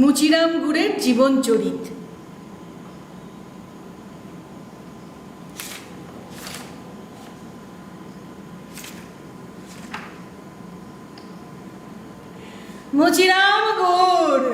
মুচিরাম গুড়ের জীবন চরিত। মুচিরাম গুড়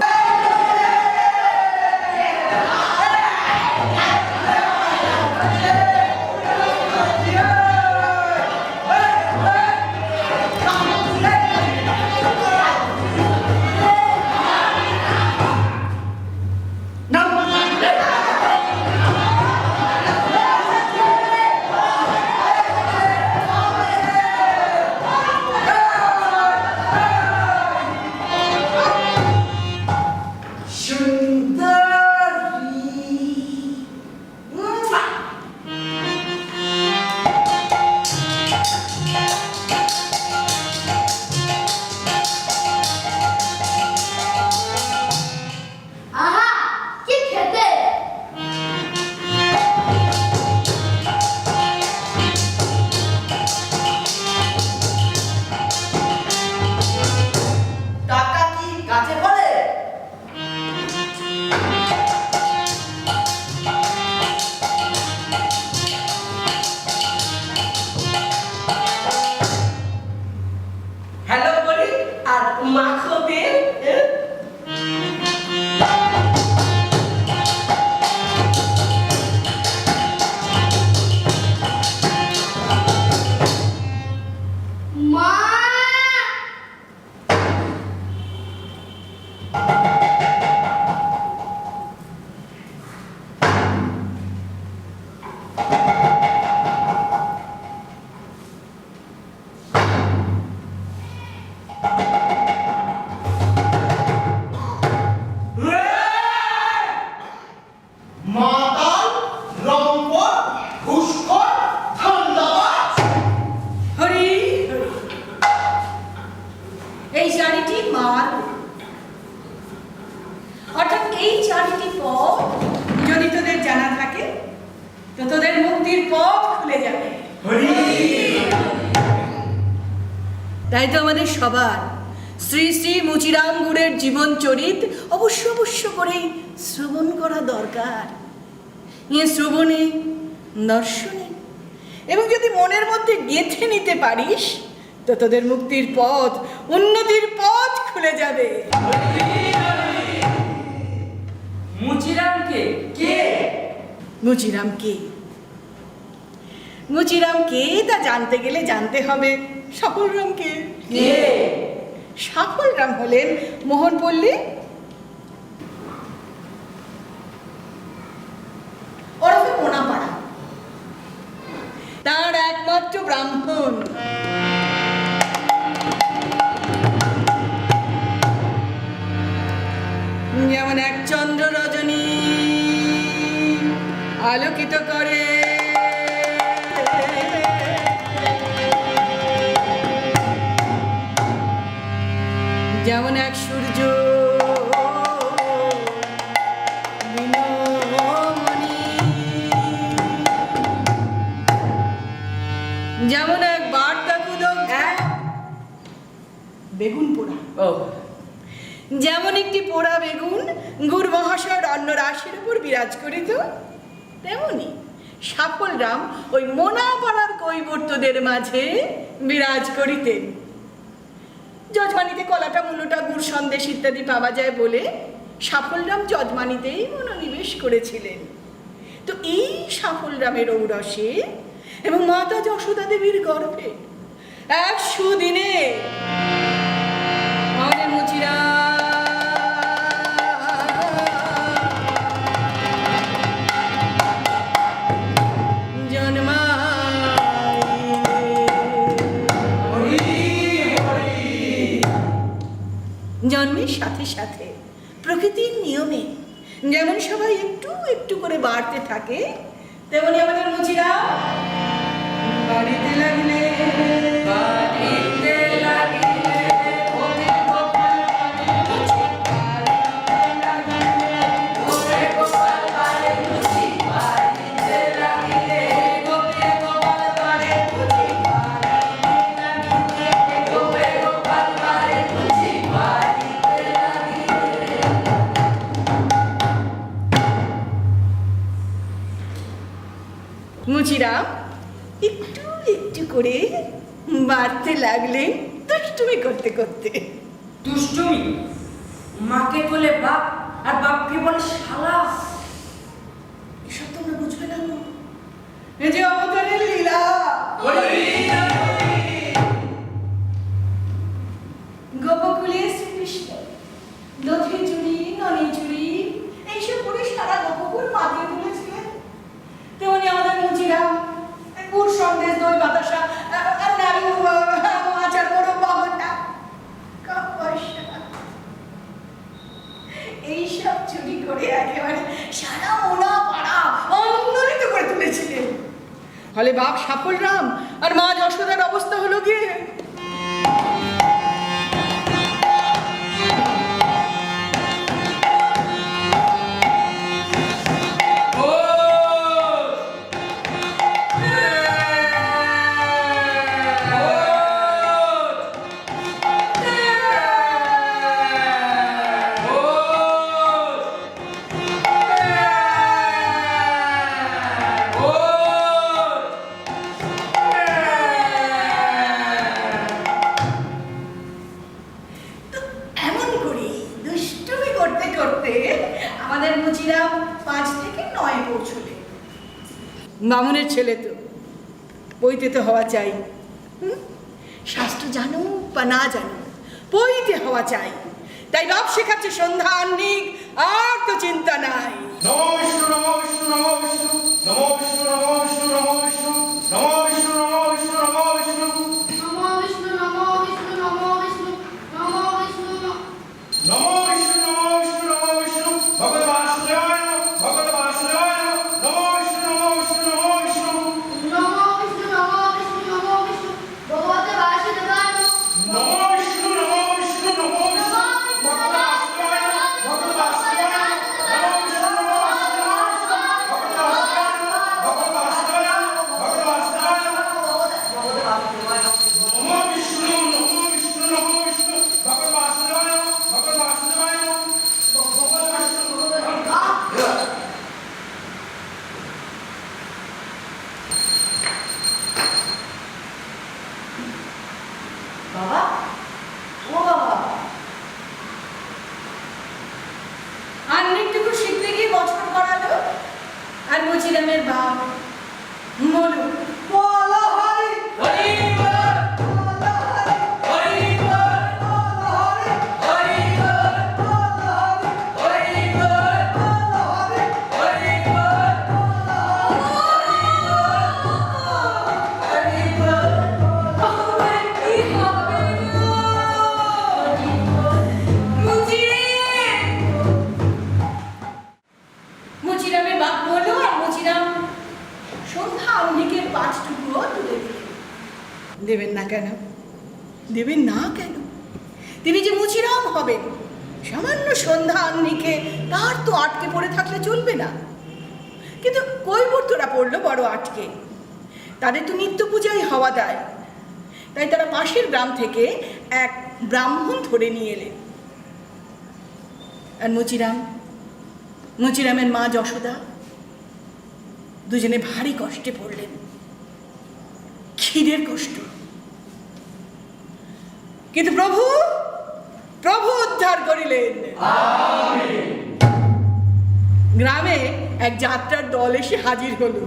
তাই তো আমাদের সবার শ্রী শ্রী মুচিরাম গুড়ের জীবন চরিত অবশ্য অবশ্য করে শ্রবণ করা দরকার। নিয়ে শ্রবণে, দর্শনে এবং যদি মনের মধ্যে গেঁথে নিতে পারিস তো তোদের মুক্তির পথ, উন্নতির পথ খুলে যাবে। মুচিরামকে কে? মুচিরামকে মুচিরামকে তা জানতে গেলে জানতে হবে সাফল্যরামকে। কে? সাফল্যরাম হলেন মোহনপল্লী ওরফে মোনাপাড়া, তার একমাত্র ব্রাহ্মণ। যেমন এক চন্দ্র রজনী আলোকিত করে যেমন এক সূর্য যেমন এক বার্তা কুদক বেগুন পোড়া, যেমন একটি পোড়া বেগুন গুড় মহাশয়ের অন্ন রাশির উপর বিরাজ করিত, তেমনি সাফল্যরাম ওই মোনাপাড়ার কৈবর্তদের মাঝে বিরাজ করিতেন। যজমানিতে কলাটা, মূলটা, গুড়, সন্দেশ ইত্যাদি পাওয়া যায় বলে সাফল্যরাম যজমানিতেই মনোনিবেশ করেছিলেন। তো এই সাফল্যরামের ঔরসে এবং মাতা যশোদা দেবীর গর্ভে এক সুদিনে আমাদের মুচিরাম জন্মের সাথে সাথে প্রকৃতির নিয়মে যেমন সবাই একটু একটু করে বাড়তে থাকে, তেমনি আমাদের মুচিরাম বাড়িতে লাগলে মুচিরাম একটু একটু করে বাড়তে লাগলেন দুষ্টুমি করতে করতে। দুষ্টুমি? মাকে বলে বাপ আর বাপকে বলে শালা। এসব তোমরা বুঝবে না গো। এই যে অবতারের লীলা। গোপকুলে শ্রীকৃষ্ণ লথি চুরি ননি চুরি এইসব করে সারা গোপকুল মাতিয়ে তুলেছিলেন। তেমনি আমাদের মুচিরাম গুড় সন্দেশ দই বাতাসা নাড়ু আচার বড় বাবনটা কম পয়সা এইসব চুরি করে একেবারে সারা মোনা পাড়া আন্দোলিত করে তুলেছিলেন। ফলে বাপ সাফল রাম আর মা যশোদার অবস্থা হলো গিয়ে আমাদের মুচিরাম 5 থেকে 9 পৌঁছলে। বামুনের ছেলে তো বইতে তো হওয়া চাই, শাস্ত্র জানো বা না জানো বইতে হওয়া চাই। তাই বাপ শেখাচ্ছে সন্ধ্যা আহ্নিক, আর তো চিন্তা নাই। নমো বিষ্ণু নমো বিষ্ণু নমো বিষ্ণু নমো বিষ্ণু নমো বিষ্ণু নমো বিষ্ণু নমো বিষ্ণু নমো বিষ্ণু নমো বিষ্ণু নমো বিষ্ণু নমো বিষ্ণু নমো বিষ্ণু নমো বিষ্ণু নমো বিষ্ণু নমো বিষ্ণু নমো বিষ্ণু ভগবান বাসুদেবায় ভগবান বাসুদেবায় নমো বিষ্ণু নমো বিষ্ণু নমো বিষ্ণু নমো বিষ্ণু নমো বিষ্ণু নমো বিষ্ণু ভগবতে বাসুদেবায় নমো বিষ্ণু নমো বিষ্ণু নমো বিষ্ণু ভগবান বাসুদেবায় ভগবান বাসুদেবায় নমো বিষ্ণু নমো বিষ্ণু নমো বিষ্ণু ভগবান বাসুদেবায় ভগবান বাসুদেবায় নমো বিষ্ণু নমো বিষ্ণু নমো বিষ্ণু ভগবান বাসুদেবায় ভগবান বাসুদেবায় বাবা, ও বাবা, আহ্নিকটুকু শিখতে গিয়ে বছর করালো। আর মুচিরামের বাপ বলো বলো হরি হরি বল, বলো হরি হরি বল, বলো হরি হরি বল, বলো হরি হরি বল, বলো হরি হরি বল, হরি বল, আমার কি হবে গো? মুচিরামের বাপ বললো আর মুচিরাম সন্ধ্যা আহ্নিকের পাঠটুকুও তুলে দিলেন। দেবেন না কেন? দেবেন না কেন? তিনি যে মুচিরাম হবেন, সামান্য সন্ধ্যা আহ্নিকে তার তো আটকে পড়ে থাকলে চলবে না। কিন্তু কৈবর্তরা পড়লো বড় আটকে, তাদের তো নিত্য পূজাই হওয়া দায়। তাই তারা পাশের গ্রাম থেকে এক ব্রাহ্মণ ধরে নিয়ে এলেন। আর মুচিরামের মা যশোদা দুজনে ভারী কষ্টে পড়লেন, ক্ষীরের কষ্ট। কিন্তু প্রভু উদ্ধার করিলেন। গ্রামে এক যাত্রার দল এসে হাজির হলো।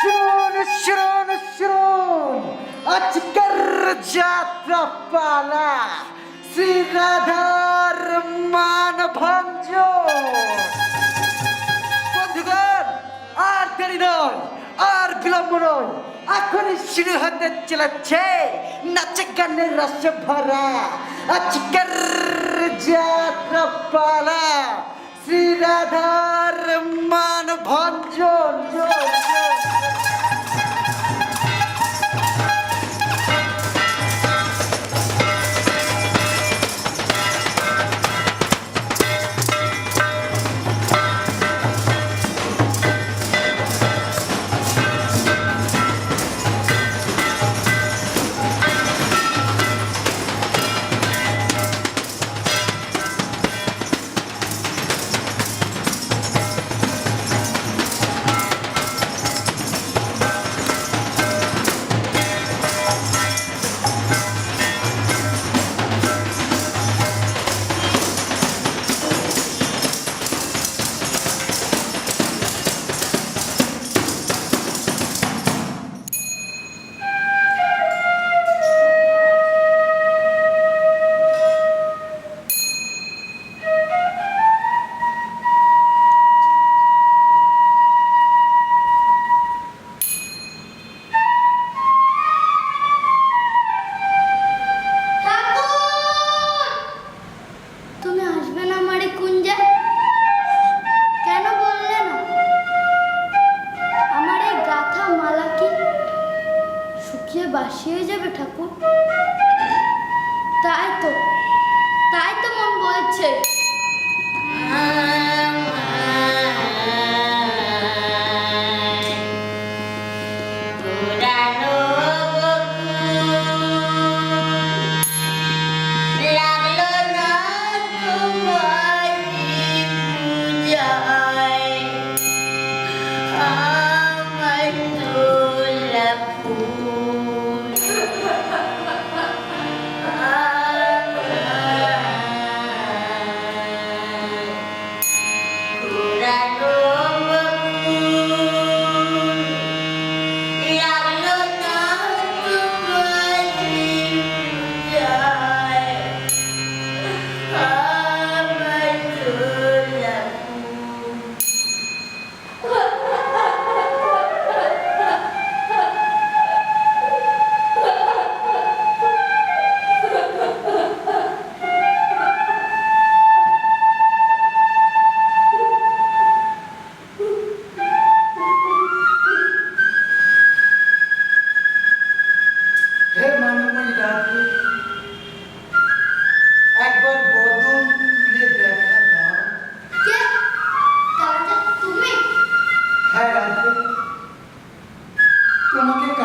শুন শুন শুন, আজকের যাত্রা পালা শ্রী রাধার মান ভঞ্জন। বন্ধুগণ, আর দেরি নয়, আর বিলম্ব নয়, এখনই শুরু হতে চলেছে নাচে গানের রসে ভরা আজকের যাত্রা পালা শ্রী রাধার মান ভঞ্জন।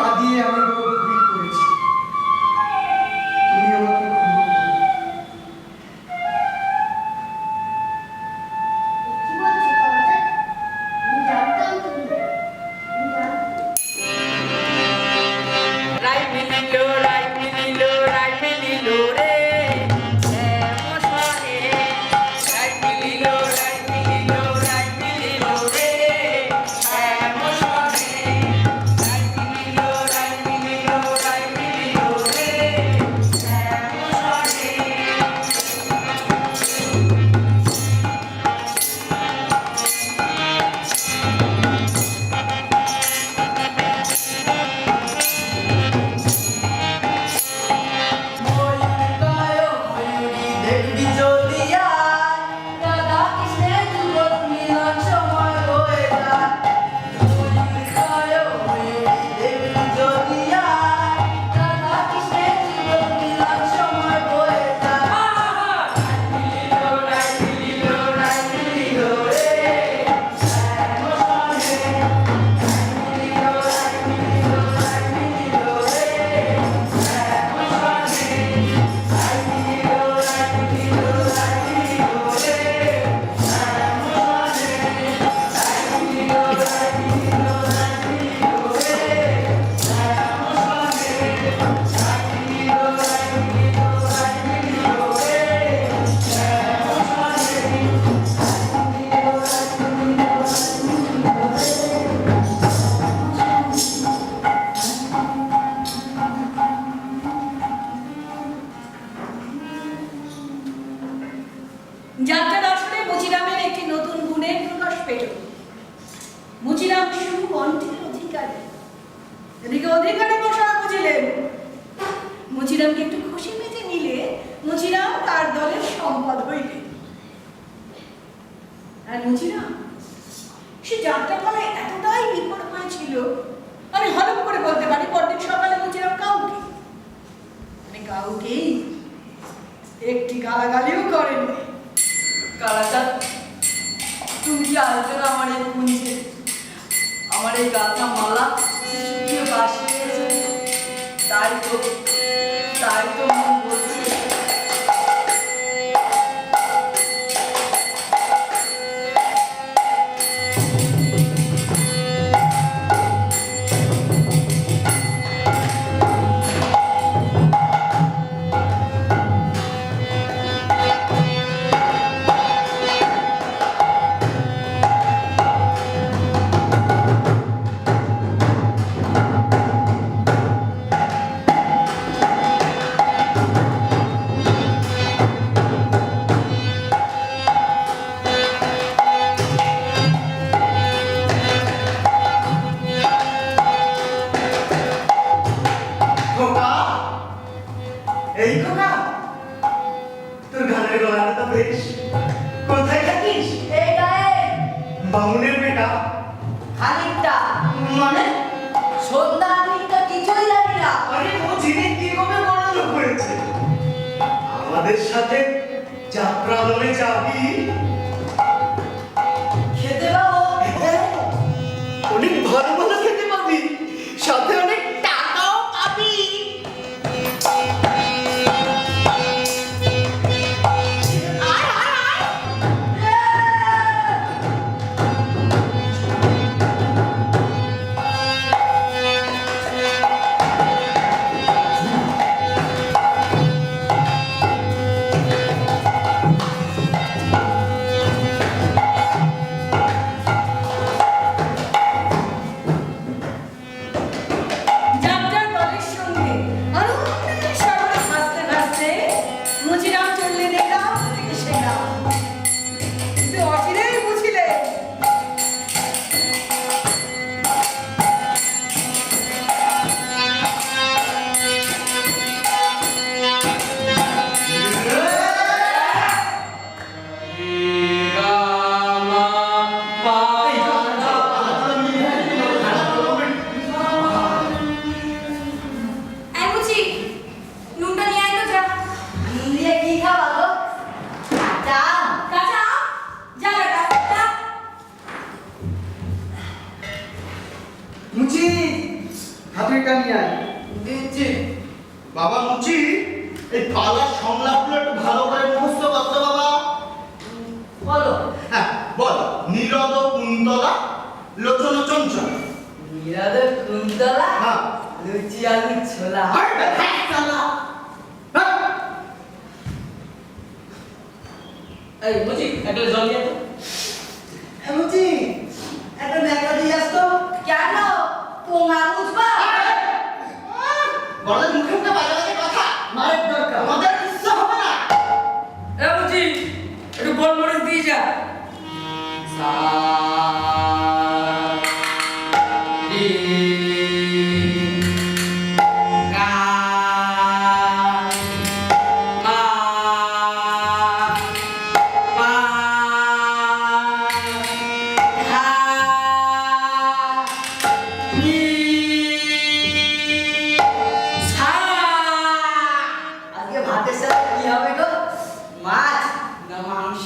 কাঁদিয়ে আমি খুব ভুল করেছি, তুমি আমাকে ক্ষমা করো। কি বলছিস বাবা? আমি জানতাম তুমি, আমি জানতাম। রাই মিলিলো রে শ্যামসনে। রাই মিলিলো রে শ্যামসনে। রাই মিলিলো রে শ্যামসনে। দেখবি যদি আয়, রাধা কৃষ্ণের যুগল মিলন সময় হয়ে যায়। দেখবি যদি আয়, রাধা কৃষ্ণের যুগল মিলন সময় হয়ে যায়। রাই মিলিলো রে শ্যামসনে। রাই মিলিলো রে শ্যামসনে। যাত্রার আসরে মুচিরামের একটি নতুন গুণের প্রকাশ পেল। মুচিরাম সুকণ্ঠের অধিকারী। এদিকে অধিকারী মশাই বুঝিলেন মুচিরামকে একটু খুশি মেজে নিলে মুচিরাম তার দলের সম্পদ হইবে। আর মুচিরাম সে যাত্রাপালায় এতটাই বিপদ হয়েছিল, আমি হলপ করে বলতে পারি পরদিন সকালে মুচিরাম কাউকেই একটি গালাগালিও করেনি। কালাচাঁদ, তুমি কি আসবে না আমার এই কুঞ্জে? আমার এই গাথা মালা শুকিয়ে বাসি হয়েছে, তাই তো মন বলছে। এই খোকা, তোর গানের গলাটা তো বেশ। কোথায় থাকিস? এই গায়ে বামুনের বেটা। খানিকটা, মানে সন্ধ্যা খানিকটা কিছুই জানি না। আরে ও জিনে কি করে বড় লোক হয়েছে। আমাদের সাথে যাত্রা দলে যাবি? খেতে পাবো? অনেক ভালো ভালো খেতে পাবি, সাথে অনেক টাকাও পাবি। হাতুড়িটা নিয়ে আয়। দিচ্ছি। বাবা মুচি, এই পালার সংলাপগুলো একটু ভালো করে মুখস্থ করতে বাবা। বলো। হ্যাঁ বল। নীরদ কুন্তলা লোচন চঞ্চল। নীরদের কুন্তলা, হ্যাঁ। লুচি আলু ছোলা। এই বুঝি একটা জল দিয়ে তো। মুচি একটা দেখা দিয়ে আসতো। কেন পোঙা বুঝবা? বড়দের মুখে মুখে বাজে বাজে কথা মারের দরকার, আমাদের কিচ্ছু হবে না। এ বুঝি একটু গোলমরিচ দিয়ে যা। সা রি গা মা পা ধা নি সা। আজকে ভাতের সাথে কি হবে গো? মাছ না মাংস?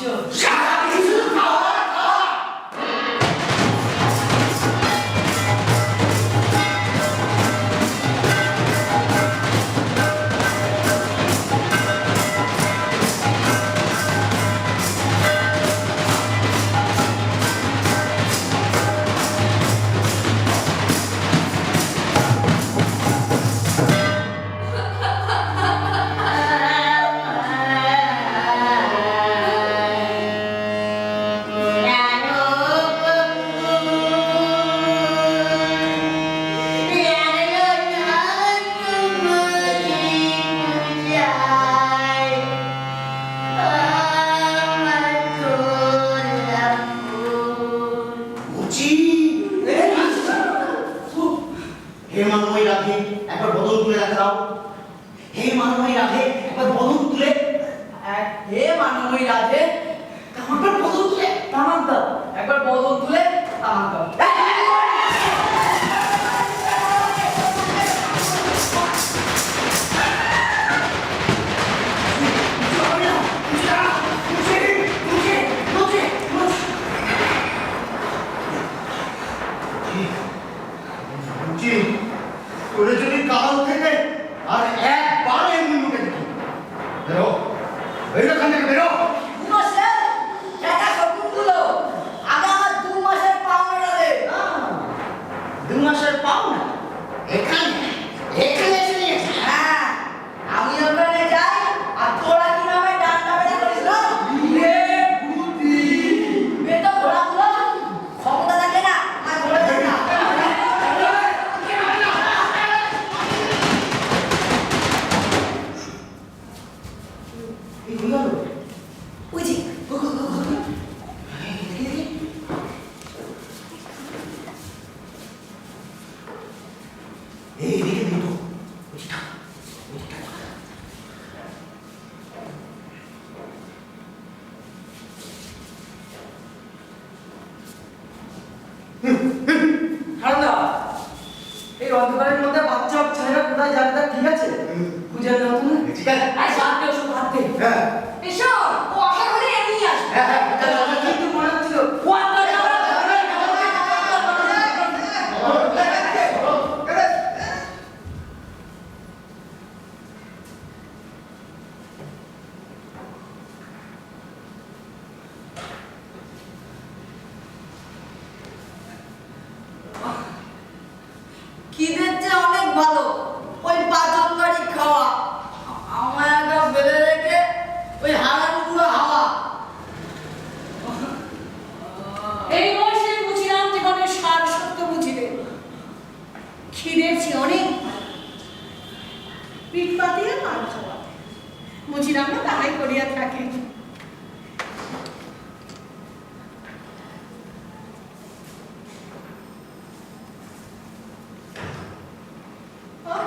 মুচি হে মানবই রাধে একবার বদন তুলে দেখাও। হে মানবই রাধে একবার বদন তুলে। হে মানবী রাধে, একবার বদন তুলে। তামান দাও। একবার বদল তুলে তামান দাও। মুচি তোরে যদি কাল থেকে আর একবার এমনি মুখে দেখি, বেরো বেরো এখান থেকে বেরো। মাসের টাকা সবগুলো আগে আমার 2 মাসের পাওনা রে। 2 মাসের পাওনা এখানে এখানে এসে নিয়েছে। হ্যাঁ, আমি ওখানে যাই আর তোরা কি নামে ডান্ডা বেড়া করিস না? বেটা ঘোড়াগুলো ক্ষমতা থাকে না, আর ধরে দেয় না। এই হলো ওই যে এই দিকে দিতো ওইটা ওইটা। ঠান্ডা, এই অন্ধকারের মধ্যে বাচ্চা ছেলেরা কোথায় যাবে তা ঠিক আছে? খুঁজে দাও তুমি। ঠিক আছে। আর সাথে ওষুধ হাতে। হ্যাঁ এসো, ও আশা করি এমনি আসবে। হ্যাঁ হ্যাঁ কিন্তু মনে হচ্ছিল ও আপনার খিদের চেয়ে অনেক ভালো ওই পাচনকারী খাওয়া। আমার একটা বেলে রেখে ওই হারানগুলো হাওয়া। এই বয়সে বুঝিলাম জীবনের সার সত্য বুঝিলে খিদের চেয়ে অনেক পিঠ পাতিয়া মার খাওয়া বুঝিলাম না তাহাই করিয়া থাকে। আহ,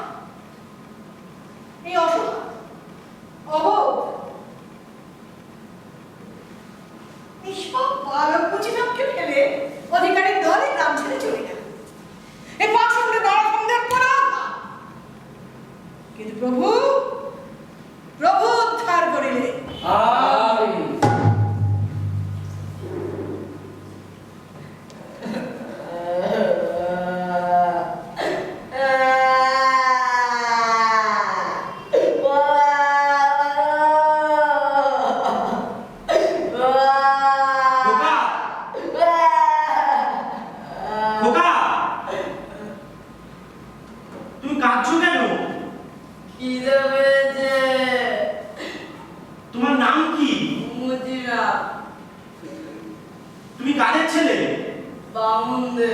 আনন্দে।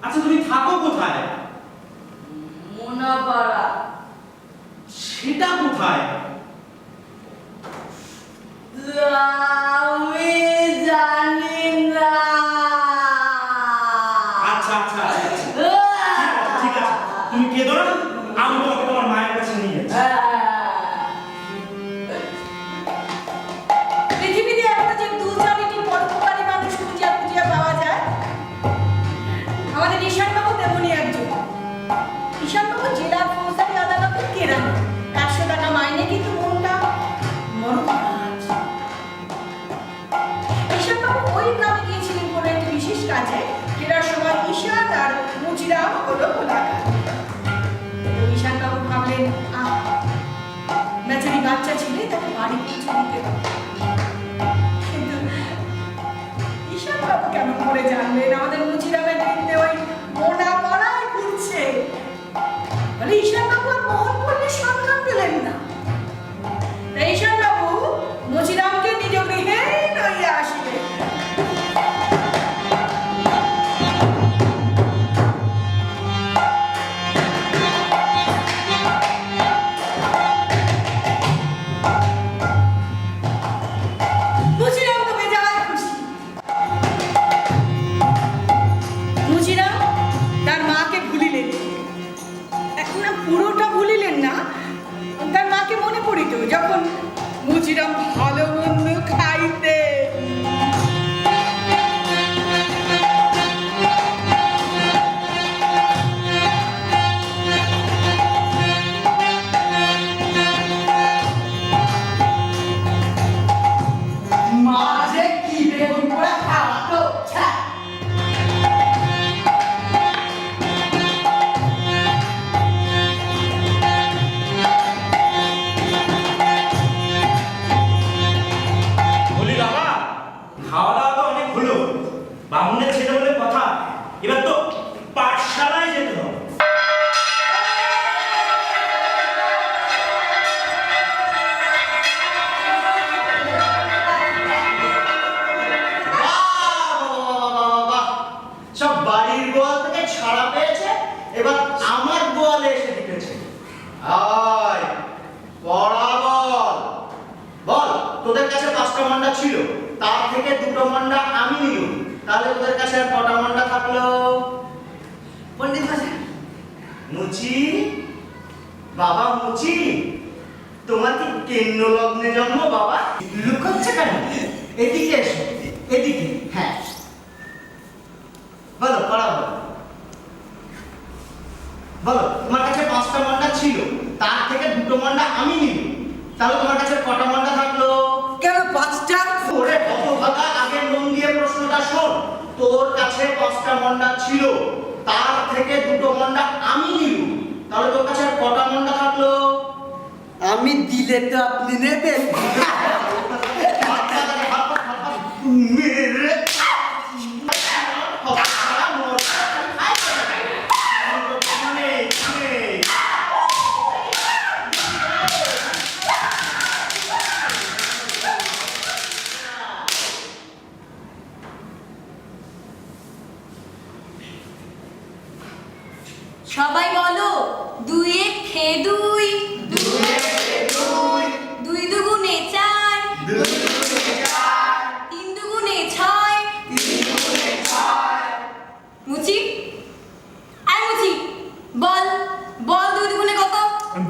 আচ্ছা তুমি থাকো কোথায়? মোনাপাড়া। সেটা কোথায়? আমি জানি না। আচ্ছা আচ্ছা আচ্ছা, আচ্ছা। ঠিক আছে তুমি কেঁদো না, আমি তোমাকে তোমার মায়ের কাছে নিয়ে যাচ্ছি। পৃথিবীতে এখনো যে দু চারিটি পরোপকারী মানুষ খুঁজিয়া খুঁজিয়া পাওয়া যায়, আমাদের ঈশানবাবু তেমনই একজন। ঈশানবাবু জেলার ফৌজদারি আদালতের কেরানি, 100 টাকা মাইনে, কিন্তু মনটা বড় কাজ। ঈশানবাবু ওই গ্রামে গিয়েছিলেন কোনো একটি বিশেষ কাজে। ফেরার সময় ঈশান আর মুচিরাম হলো মোলাকাত। ঈশানবাবু ভাবলেন, বেচারি বাচ্চা ছেলে, তাকে বাড়ি পৌঁছে দিতে হবে। কিন্তু ঈশানবাবু কেমন করে জানলেন আমাদের মুচিরামের বৃন্দে ওই মোনা পাড়ায় ঘুরছে? বলে ঈশানবাবু আর মোহনপল্লীর সন্ধান পেলেন না। তাই ঈশানবাবু মুচিরামকে নিজ গৃহে লইয়া আসিলেন। মুচিরাম তো বেজায় খুশি। মুচিরাম তার মাকে ভুলিলেন, এখন না পুরোটা ভুলিলেন না, তার মাকে মনে পড়িত যখন মুচিরাম ভালো মন্দ খাইতে। মাঝে কি বেগুন পোড়া খাওয়াতো। ছ্যা। বলি বাবা, খাওয়া দাওয়া তো অনেক হলো, বামুনের ছেলে বলে কথা, এবার তো পাঠশালায় যেতে হবে। বাহ! সব বাড়ির গোয়াল থেকে ছাড়া পেয়েছে, এবার আমার গোয়ালে এসে ঢুকেছে। আয় পড়া বল। বল, তোদের কাছে 5টা মন্ডা ছিল, তার থেকে 2টো মন্ডা আমি নিলাম, তাহলে তোদের কাছে আর কটা মন্ডা থাকলো? পণ্ডিত মশাই, মুচি, বাবা মুচি, তোমার কি কেন্ন লগ্নে জন্ম বাবা? লুকোচ্ছে কেন? এদিকে এসো, এদিকে। হ্যাঁ বলো, পড়া বলো। বলো, তোমার কাছে 5টা মন্ডা ছিল, তার থেকে 2টো মন্ডা আমি নিলাম, তাহলে তোমার কাছে কটা মন্ডা থাকলো? কেন 5টা? ওরে হতভাগা, আগে মন দিয়ে প্রশ্নটা শোন। তোর কাছে 5টা মন্ডা ছিল, তার থেকে 2টো মন্ডা আমি নিলাম, তাহলে তোর কাছে আর কটা মন্ডা থাকলো? আমি দিলে তো আপনি নেবেন। মেরে সবাই বলো, 2 এ খে 2, 2 দুগুণে 4, 3 দুগুণে 6। মুচি, আয় মুচি, বল বল 2 দুগুণে কত?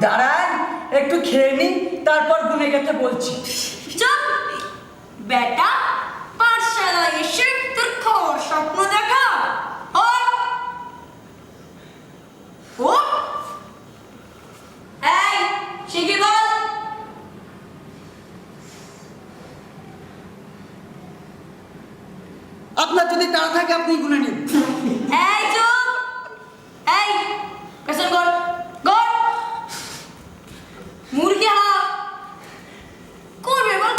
দাঁড়ান, একটু খেয়ে নিন, তারপর গুনে গেতে বলছি। চুপ বেটা, পাঠশালায় এসে তোর খাওয়ার স্বপ্ন দেখা। ও এই শিগগির বল। আপনার যদি তাড়া থাকে আপনি গুনে নিন। এই চুপ, এই পেছন কর, কর মুরগি হা করবে বল।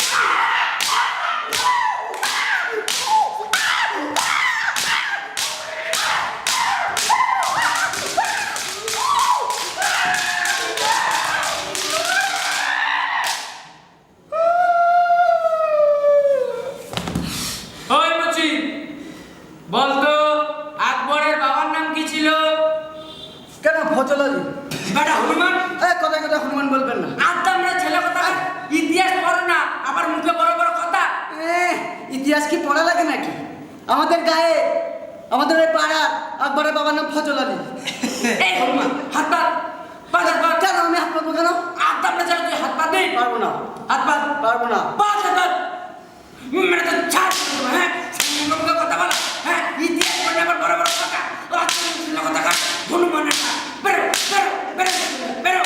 ওই মুচি, বল তো ফজলালি। বেটা হনুমান কথা কথা হনুমান বলবেন না। আড্ডা আমরা ছেলে কথা ইতিহাস পড়ো না আবার মুখে বড় বড় কথা। ইতিহাস কি পড়া লাগে নাকি? আমাদের গায়ে আমাদের এই পাড়ার আকবরের বাবার নাম ফজলালি। এই হনুমান হাত পাত বাজার পা কেন আমি হাত পাতবো কেন? আড্ডা আমরা ছেলে তুই হাত পাত নেই পারবো না, হাত পাত পারবো না। পাঁচ হাত পাত মেরে তো ছাড় হ্যাঁ মুখে কথা বলা হ্যাঁ ইতিহাস পড়লে আবার বড় বড় কথা ছেলে কথা কাট হনুমানের বেরো বেরো বেরো বেরো।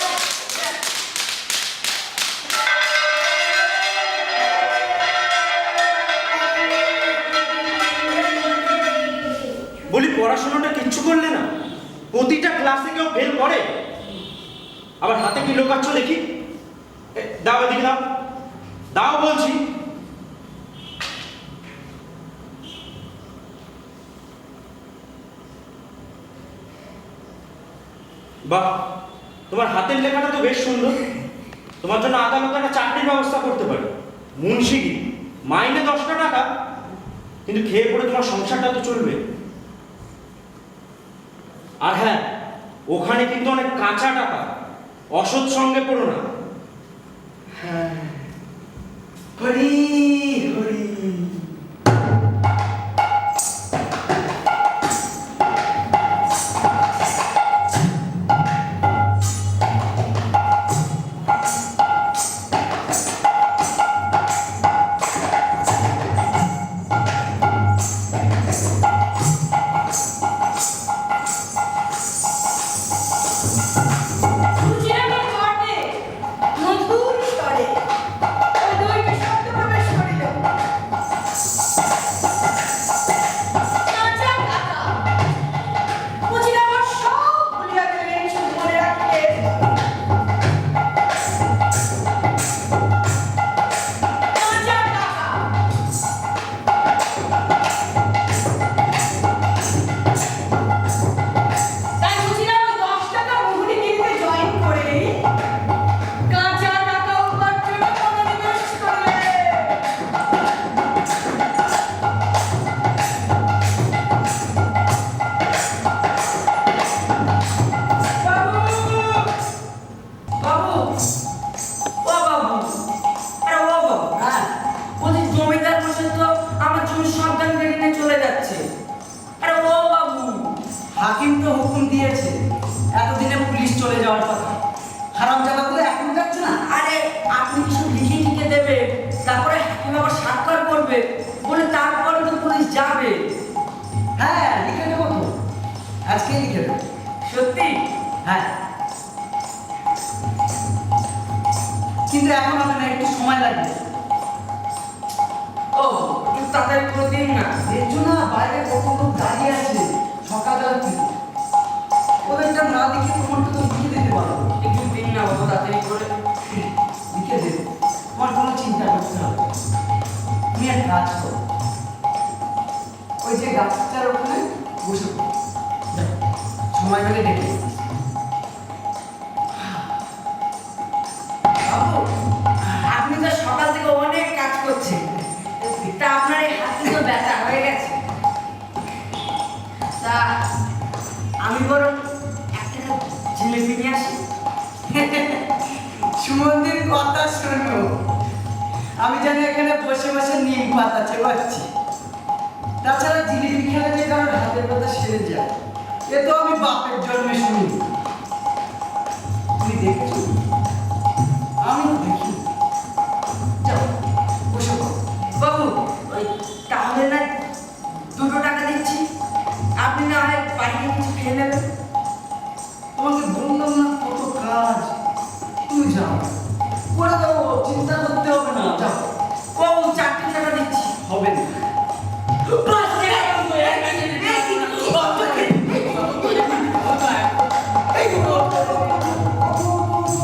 বলি পড়াশোনাটা কিচ্ছু করলে না? প্রতিটা ক্লাসে কেউ ফেল করে, আবার হাতে কি লোকাচ্ছ দেখি? দাও এদিকে দাও, দাও বলছি। বাহ, তোমার হাতের লেখাটা তো বেশ সুন্দর। তোমার জন্য আদালতে একটা চাকরির ব্যবস্থা করতে পারি, মুন্সিগিরি, মাইনে 10টা টাকা, কিন্তু খেয়ে পড়ে তোমার সংসারটা তো চলবে। আর হ্যাঁ, ওখানে কিন্তু অনেক কাঁচা টাকা, অসৎ সঙ্গে পড়ো না। হ্যাঁ, হরি হরি। সুচিরামের ঘরে মধুর স্বরে ওই দৈবে শব্দ প্রবেশ করিল। কাঁচা টাকা। সুচিরাম সব ভুলিয়া গেলেন, শুধু মনে রাখিলেন কাঁচা টাকা। তাই সুচিরাম 10 টাকা মোহরি কিনতে জয়েন করে কাঁচা টাকা উপার্জনে মনোনিবেশ করলেন। বাবু ও বাবু আরে ও বাবু হ্যাঁ, বলছি জমিদার বসে তো আমার জমি সন্তান কেড়ে নিয়ে চলে যাচ্ছে। আরে ও বাবু হাকিম তো হুকুম দিয়েছে এতদিনে পুলিশ চলে যাওয়ার কথা। হারামজাদাগুলো এখন যাচ্ছে না। আরে আপনি কিছু লিখে টিকে দেবে, তারপরে হাকিম আবার স্বাক্ষর করবে, বলে তারপরে তো পুলিশ যাবে। হ্যাঁ, লিখে দেবো তো, আজকেই লিখে দেবো। সত্যি হ্যাঁ, কিন্তু এখন হবে না, একটু সময় লাগবে। ও একটু তাড়াতাড়ি করে দিন না। এর জন্য বাইরে কত লোক দাঁড়িয়ে আছে সকালবেলা থেকে। ওদেরটা না লিখে তোমারটা তো লিখে দিতে পারো। একটু দিন না বাবু তাড়াতাড়ি করে। লিখে দেবো, তোমার কোনো চিন্তা করতে হবে না। তুমি এক কাজ করো, ওই যে গাছটার ওখানে বসে পড়ো। যাও, সময় হলে ডেকে দিও। বাবু আপনি তো সকাল থেকে অনেক কাজ করছেন, তা আপনার এই হাতে তো ব্যথা হয়ে গেছে। তা আমি বরং একটা জিলিপি নিয়ে আসি। সুমন্দির কথা শোনো, আমি জানি এখানে বসে বসে নিম পাতা চেবাচ্ছি। তাছাড়া জিলিপি খেলে যে কারোর হাতের কথা সেরে যায়, এ তো আমি বাপের জন্মে শুনি। তুমি দেখেছো? আমি দেখি। যাও, বসে পড়ো। বাবু ওই তাহলে না 2 টাকা দিচ্ছি, আপনি না হয় বাড়িতে কিছু খেয়ে নেবেন। তোমাকে বললাম না কত কাজ, তুমি যাও, করে দেবো, চিন্তা করতে হবে না। যাও, বাবু 4 টাকা দিচ্ছি। হবে না। বাস টাকা বাবু,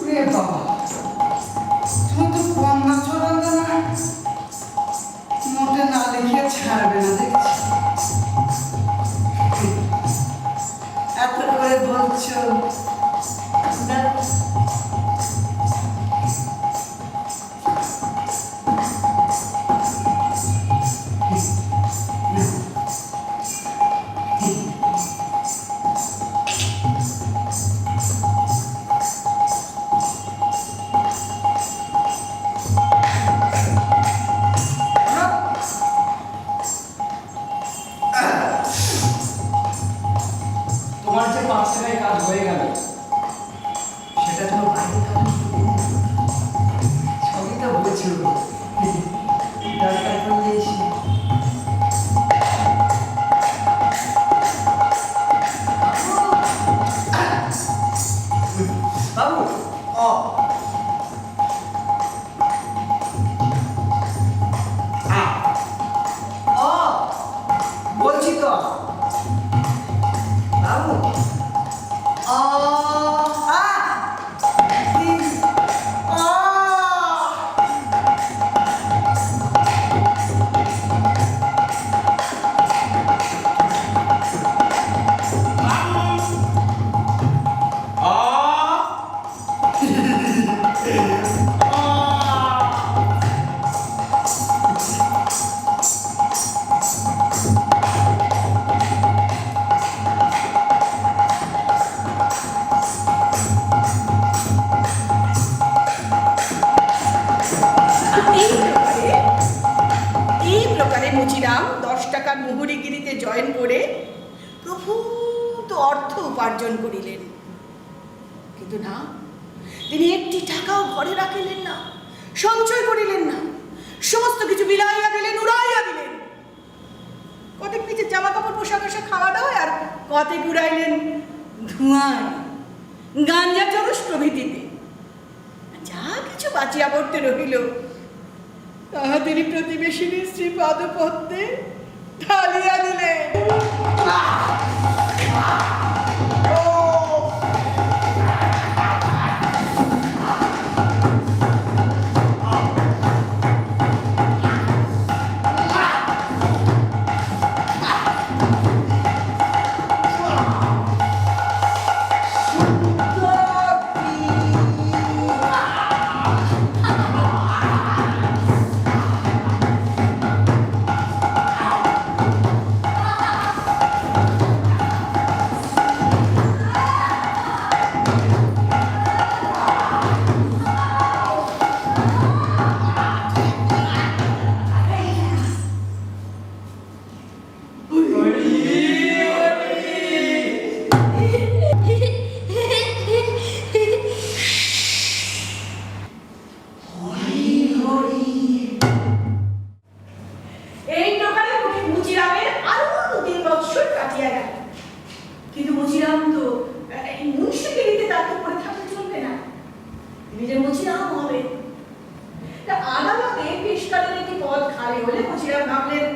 ওরে বাবা, তুমি তো কম না চড়ালে না, মোটে না লিখে ছাড়বে না দেখছি। এত করে বলছো, 5 টাকায় কাজ হয়ে গেল, সেটা তো বাইরে কাজ সবই তো বুঝছো, দরকার পড়লে এসে বাবু বলছি তো বাবু এই প্রকারে মুচিরাম 10 টাকার মুহুরিগিরিতে জয়েন করে প্রভূত অর্থ উপার্জন করিলেন। কিন্তু না, তিনি একটি টাকাও ঘরে রাখিলেন না, সঞ্চয় করিলেন না, সমস্ত কিছু বিলাইয়া দিলেন, উড়াইয়া দিলেন। কতেক নিজের জামা কাপড় পোশাক আশাক খাওয়া দাওয়া, আর কতেক উড়াইলেন ধোঁয়ায়, গাঞ্জা চরস প্রভৃতিতে। যা কিছু বাঁচিয়া পড়তে রহিল, তাহাদেরই প্রতিবেশিনী স্ত্রী পাদপদ্মে ঢালিয়া দিলেন। কিন্তু মুচিরাম তো এই মুন্সিগিরিতে তাকে পড়ে থাকতে চলবে না, তিনি যে মুচিরাম হবে। তা আদালতে পেশকারের একটি পদ খালি হলে মুচিরাম ভাবলেন,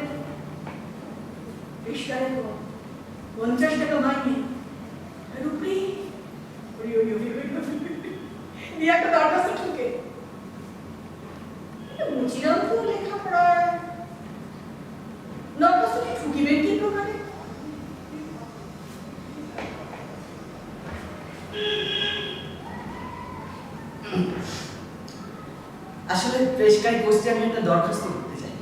পেশকারের পদ 50 টাকা মাইনে, রুপি দিয়ে একটা দরখাস্ত ঠুকে। মুচিরাম তো লেখাপড়ায় দরখাস্তটি ঠুকিবেন কি প্রকারে? আসলে পেশকারি পোস্টে আমি একটা দরখাস্ত করতে চাই,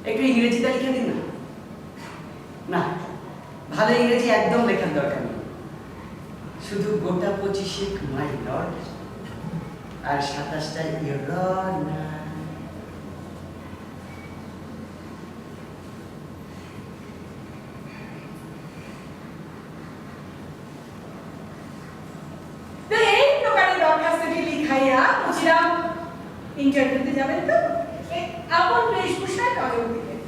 একটু ইংরেজিতে লিখে দিন না। না, ভালো ইংরেজি একদম লেখার দরকার নেই, শুধু গোটা 25 মাই লর্ড আর 27টা ইয়োর অনার। ইন্টারভিউতে যাবেন তো আপন বেশভূষায় কাগজ দিবেন।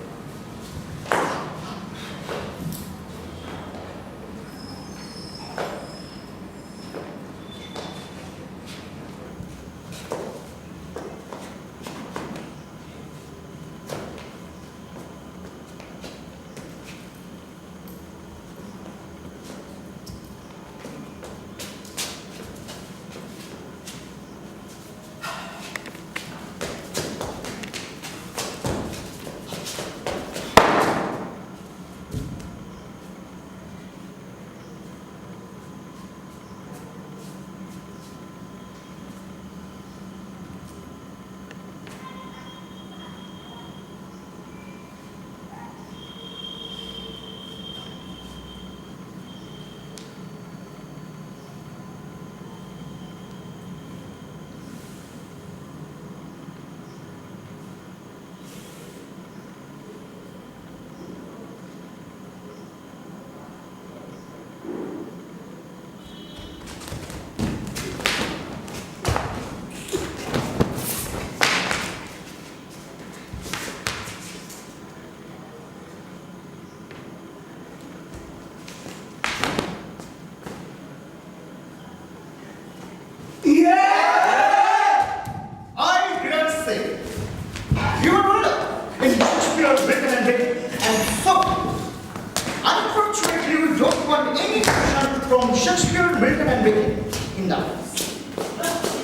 secured milk and bacon in the house.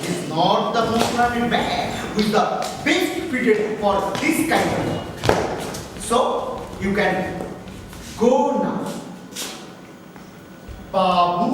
It is not the most learned man who is the best fitted for this kind of work. So, you can go now. Babu.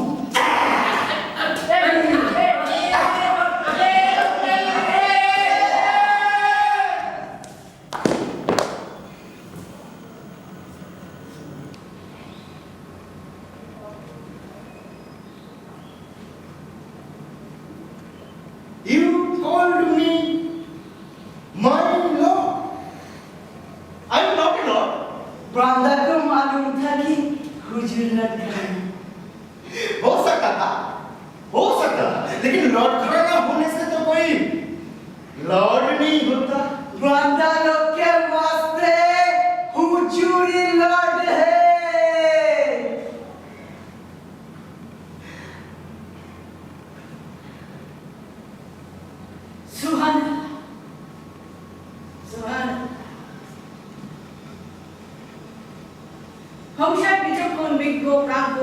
You called me my lord. I am not a lord. Banda को मालूम था कि हुजूर लौट गए। हो सकता था, लेकिन लॉर्ड घराना होने से तो कोई लॉर्ड नहीं होता। बांदा लोग के वास्ते हुजूर ही लौट है। সুহান সুহান হংসার বিচক্ষণ বিজ্ঞ প্রাজ্ঞ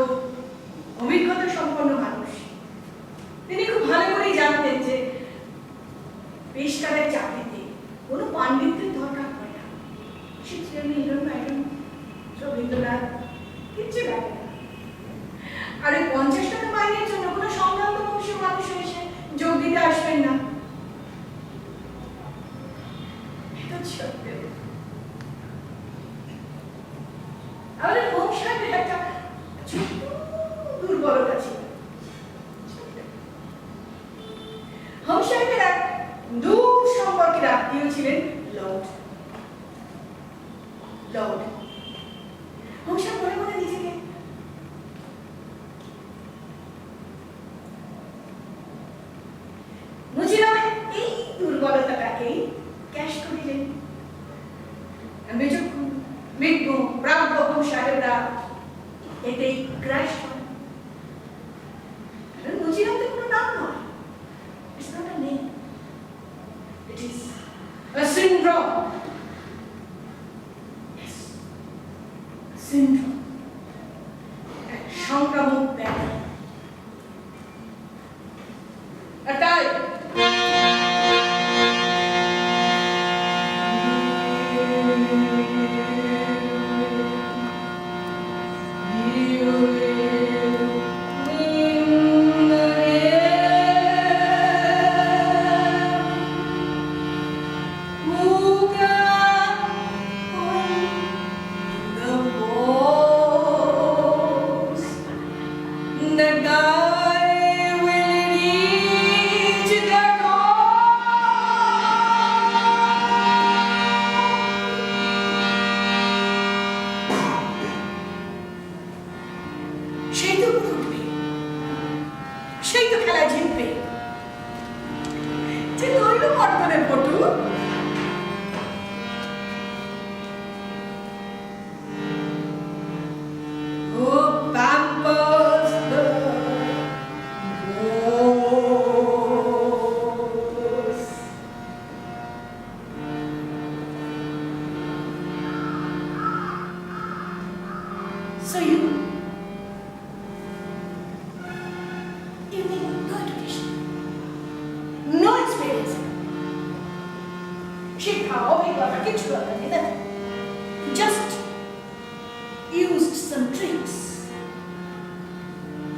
অভিজ্ঞতা সম্পন্ন মানুষ। তিনি খুব ভালো করেই জানতেন যে পেশকারের চাকরিতে কোনো পাণ্ডিত্যের দরকার হয় না। সে ছিলেন ইন্দ্র ম্যাডাম রবীন্দ্রনাথ কিচ্ছু লাগে না। আর ওই 50 টাকা মাইনের জন্য কোনো সম্ভ্রান্ত বংশের মানুষ এসে যোগ দিতে আসবেন না। আমাদের বংশের একটা ছোট্ট দুর্বলতা ছিল। হংসাহেবের এক দূর সম্পর্কের আত্মীয় ছিলেন লর্ড। হংসা মনে মনে নিজেকে মুজিরামের এই দুর্বলতাটাকেই ক্যাশ করিলেন। বিচক্ষণ বিজ্ঞ প্রাজ্ঞ সাহেবরা এতেই ক্র্যাশ হয়। মুজিরাম তো কোনো নাম নয়। It's not a name. It is a syndrome. Yes. A syndrome. এক সংক্রামক ব্যাধি। আর তাই সেই তো খেলা জিতবে। যে তৈল মর্দনের পটু ও pampers the ghost. So you need no education, no experience. শিক্ষা অভিজ্ঞতা কিছু দরকার নেই, না? Just used some tricks.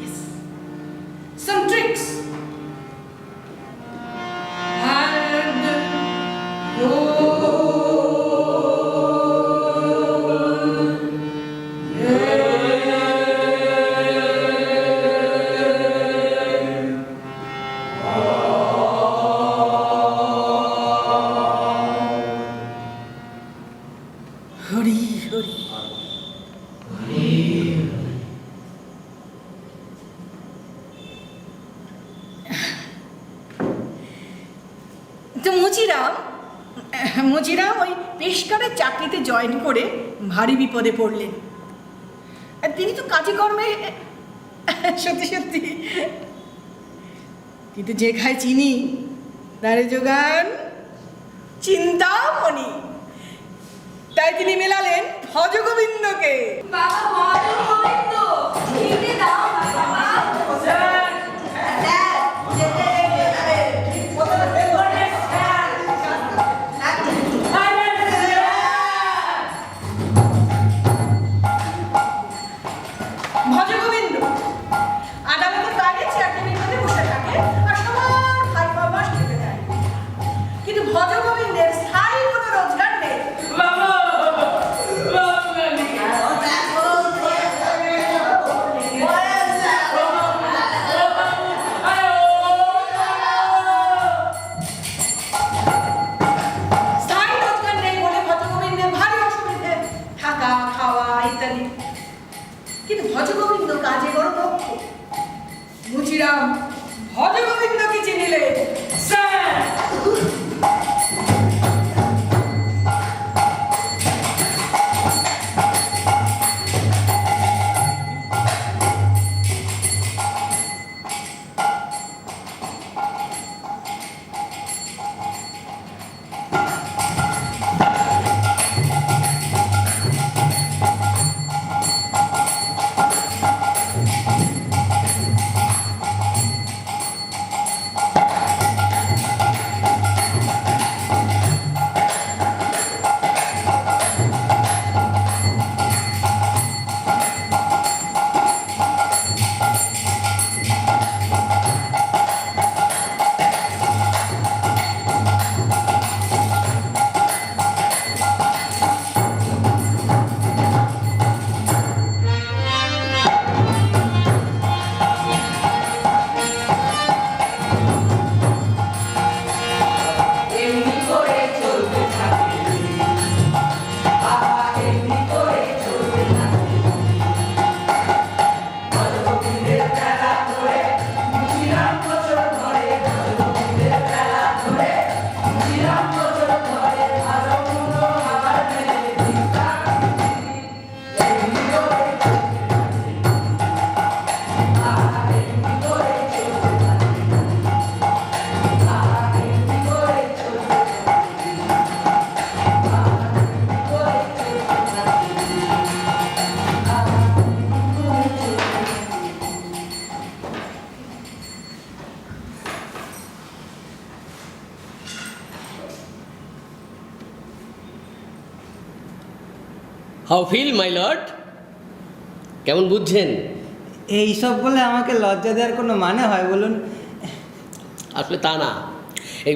Yes, some tricks. And Hari Hari তো মুজিরাম ওই পেশকারের চাকরিতে জয়েন করে ভারী বিপদে পড়লেন। আর তিনি তো কাজে কর্মে সত্যি সত্যি, কিন্তু যে খায় চিনি তারে যোগান চিন্তামণি। তাই তিনি মেলালেন ভজগোবিন্দকে। বাবা বড় গোবিন্দ, খেতে দাও না বাবা। ইত্যাদি। কিন্তু ভজগোবিন্দ কাজে বড় দক্ষ। মুচিরাম ভজগোবিন্দকে চিনিলে। Sir how feel my lord? কেমন বুঝছেন? এইসব বলে আমাকে লজ্জা দেওয়ার কোনো মানে হয় বলুন? আসলে তা না, এই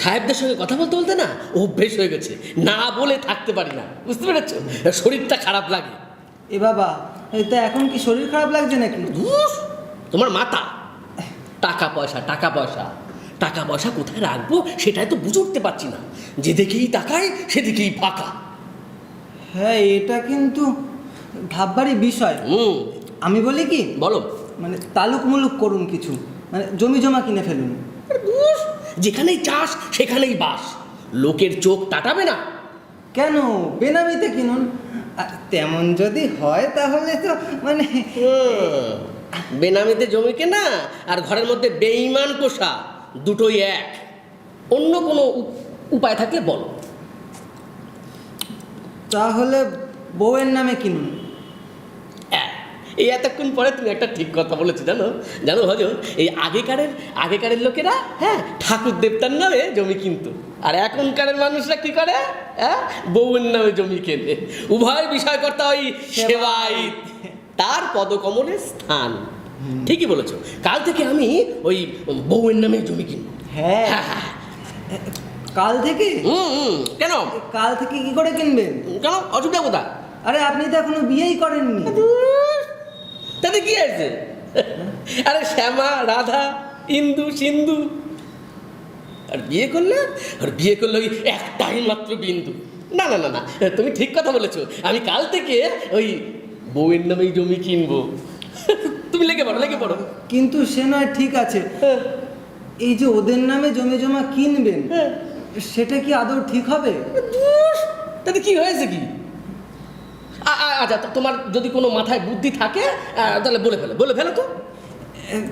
সাহেবদের সঙ্গে কথা বলতে বলতে না অভ্যেস হয়ে গেছে, না বলে থাকতে পারি না, বুঝতে পেরেছ? শরীরটা খারাপ লাগে। এ বাবা, তা এখন কি শরীর খারাপ লাগছে নাকি? ধুস, তোমার মাথা। টাকা পয়সা টাকা পয়সা টাকা পয়সা কোথায় রাখবো সেটাই তো বুঝে উঠতে পারছি না। যেদিকেই তাকাই সেদিকেই ফাঁকা। হ্যাঁ, এটা কিন্তু ভাববারই বিষয়। আমি বলি কি, বলো। মানে তালুক মুলুক করুন কিছু, মানে জমি জমা কিনে ফেলুন। ধুস, যেখানেই চাষ সেখানেই বাস, লোকের চোখ টাটাবে না। কেন, বেনামিতে কিনুন। আর তেমন যদি হয় তাহলে তো মানে বেনামিতে জমি কেনা আর ঘরের মধ্যে বেঈমান পোষা দুটোই এক। অন্য কোনো উপায় থাকলে বলো। তাহলে বউয়ের নামে কিনুন। এই এতক্ষণ পরে তুমি একটা ঠিক কথা বলেছো, জানো জানো হজর, এই আগেকারের লোকেরা হ্যাঁ ঠাকুর দেবতার নামে জমি কিনতো, আর এখনকারের মানুষরা কি করে? হ্যাঁ, বউয়ের নামে জমি কেনে। উভয় বিষয়কর্তা ওই সেবায়িত, তার পদকমলের স্থান। ঠিকই বলেছো, কাল থেকে আমি ওই বউয়ের নামে জমি কিনবো। হ্যাঁ, কাল থেকে? কেন কাল থেকে কি করে কিনবেন? কেন, অসুবিধা কোথায়? আরে আপনি তো এখনো বিয়েই করেননি। তাতে কি আছে? আরে শ্যামা রাধা ইন্দু সিন্ধু, আর বিয়ে করলে ওই একটাই মাত্র বিন্দু। না না না না, তুমি ঠিক কথা বলেছো, আমি কাল থেকে ওই বউয়ের নামেই জমি কিনবো। তুমি লেগে পড়ো। কিন্তু সে নয়, ঠিক আছে, এই যে ওদের নামে জমি জমা কিনবেন, সেটা কি আদৌ ঠিক হবে? তাতে কি হয়েছে কি? আচ্ছা, তোমার যদি কোনো মাথায় বুদ্ধি থাকে তাহলে বলে ফেলো তো।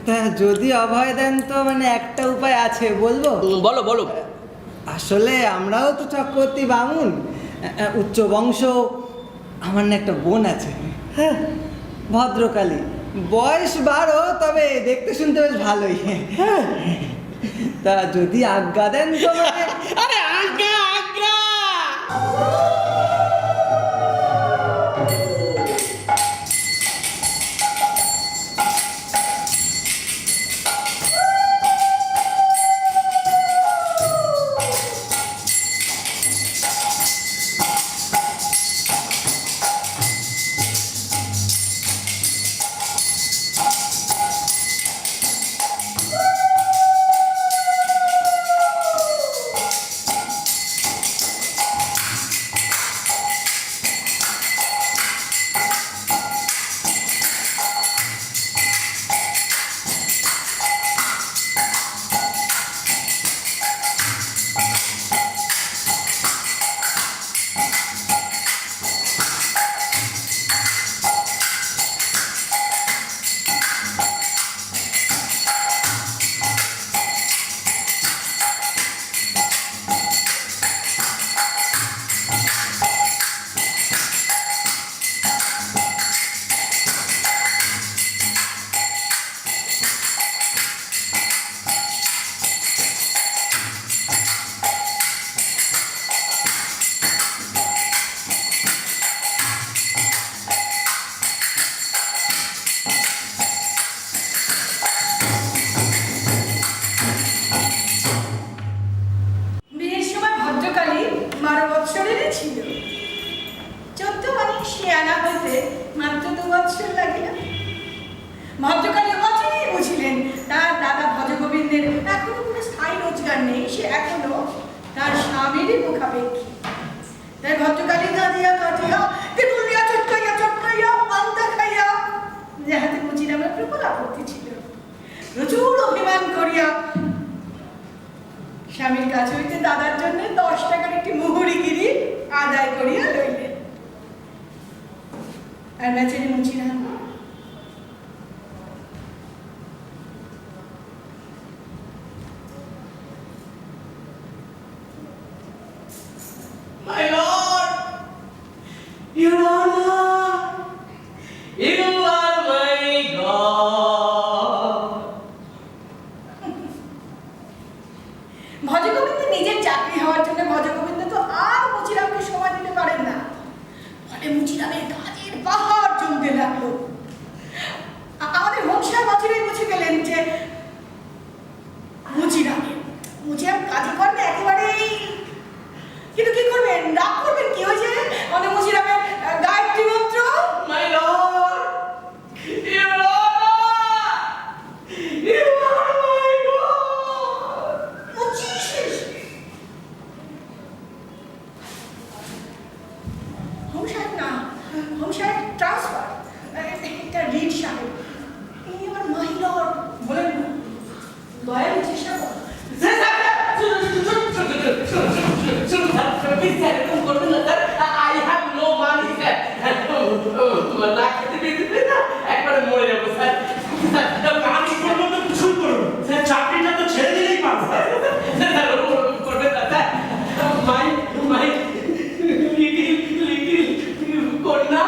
তা যদি অভয় দেন তো মানে একটা উপায় আছে, বলবো? বলো। আসলে আমরাও তো চক্রবর্তী বামুন, উচ্চ বংশ। আমার না একটা বোন আছে, হ্যাঁ, ভদ্রকালী, বয়স 12, তবে দেখতে শুনতে বেশ ভালোই। তা যদি আজ্ঞা দেন তো মানে আরে আজ্ঞা সে আনা হইতে মাত্র 2 বৎসর লাগিল। ভদ্রকালী বছরই বুঝিলেন তার দাদা ভজগোবিন্দের এখনো কোনো স্থায়ী রোজগার নেই, সে এখনো তার স্বামীরই মুখাপেক্ষী। তাই ভদ্রকালী কাঁদিয়া কাটিয়া তেঁতুলিয়া চটকাইয়া পান্তা খাইয়া, যাহাতে মুচিরামের প্রবল আপত্তি ছিল, প্রচুর অভিমান করিয়া স্বামীর কাছ হইতে দাদার জন্য 10 টাকার একটি মুহুরিগিরি আদায় করিয়া লইলেন। আর বেচারি Muchiram My Lord, Your Honor, you are my God. Bhajagobinda নিজের চাকরি হওয়ার জন্য ভজগোবিন্দ তো আর মুচিরামকে সময় দিতে পারেন না। ফলে মুচিরামের কাজের পাহাড় জমতে লাগলো। আমাদের হোমসার বছরেই বুঝে গেলেন যে মুচিরাম কাজে করবে একেবারেই, কিন্তু কি করবেন, রাগ করবেন কি হয়েছে? আমাদের মুচিরামের গায়ত্রী মন্ত্র, My Lord, Your Honor, you are my God. Home সাহেব ট্রান্সফার, এটা রিড সাহেব, ইনি আমার মাই লর্ড বলেন না, দয়ালু চেষ্টা করুন। I have no money, sir. না খেতে পেতে না একবারে মরে যাবো স্যার। কাজ করবো তো কিছুই করবো স্যার, চাকরিটা তো ছেড়ে দিলেই পারবো। করবে না স্যার, মাই লিটিল কন্যা,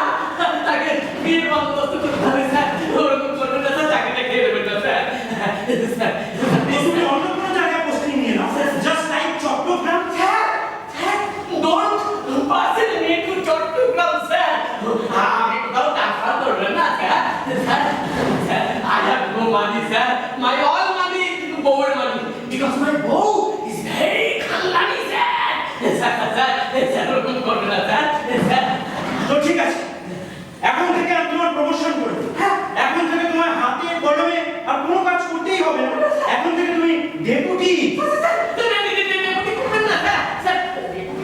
তাকে বিয়ের বন্দোবস্ত করতে হবে স্যার। ওরকম করবে না স্যার, চাকরিটা খেয়ে দেবেন না স্যার। স্যার তুমি অন্য কোনো জায়গায় পোস্টিং নিয়ে নাও, just like Chittagong. Don't pass it into Chattogram, sir. আমি কোথাও ট্রান্সফার করবেন না sir. I have no money, sir. My all money is bouর money because my bow is very খানদানি, sir. স্যার ওরকম করবেন না স্যার। তো ঠিক আছে, এখন থেকে আমি তোমার প্রমোশন করে দেব। এখন থেকে তোমার হাতে কলমে আর কোনো কাজ করতেই হবে না। এখন থেকে তুমি ডেপুটি।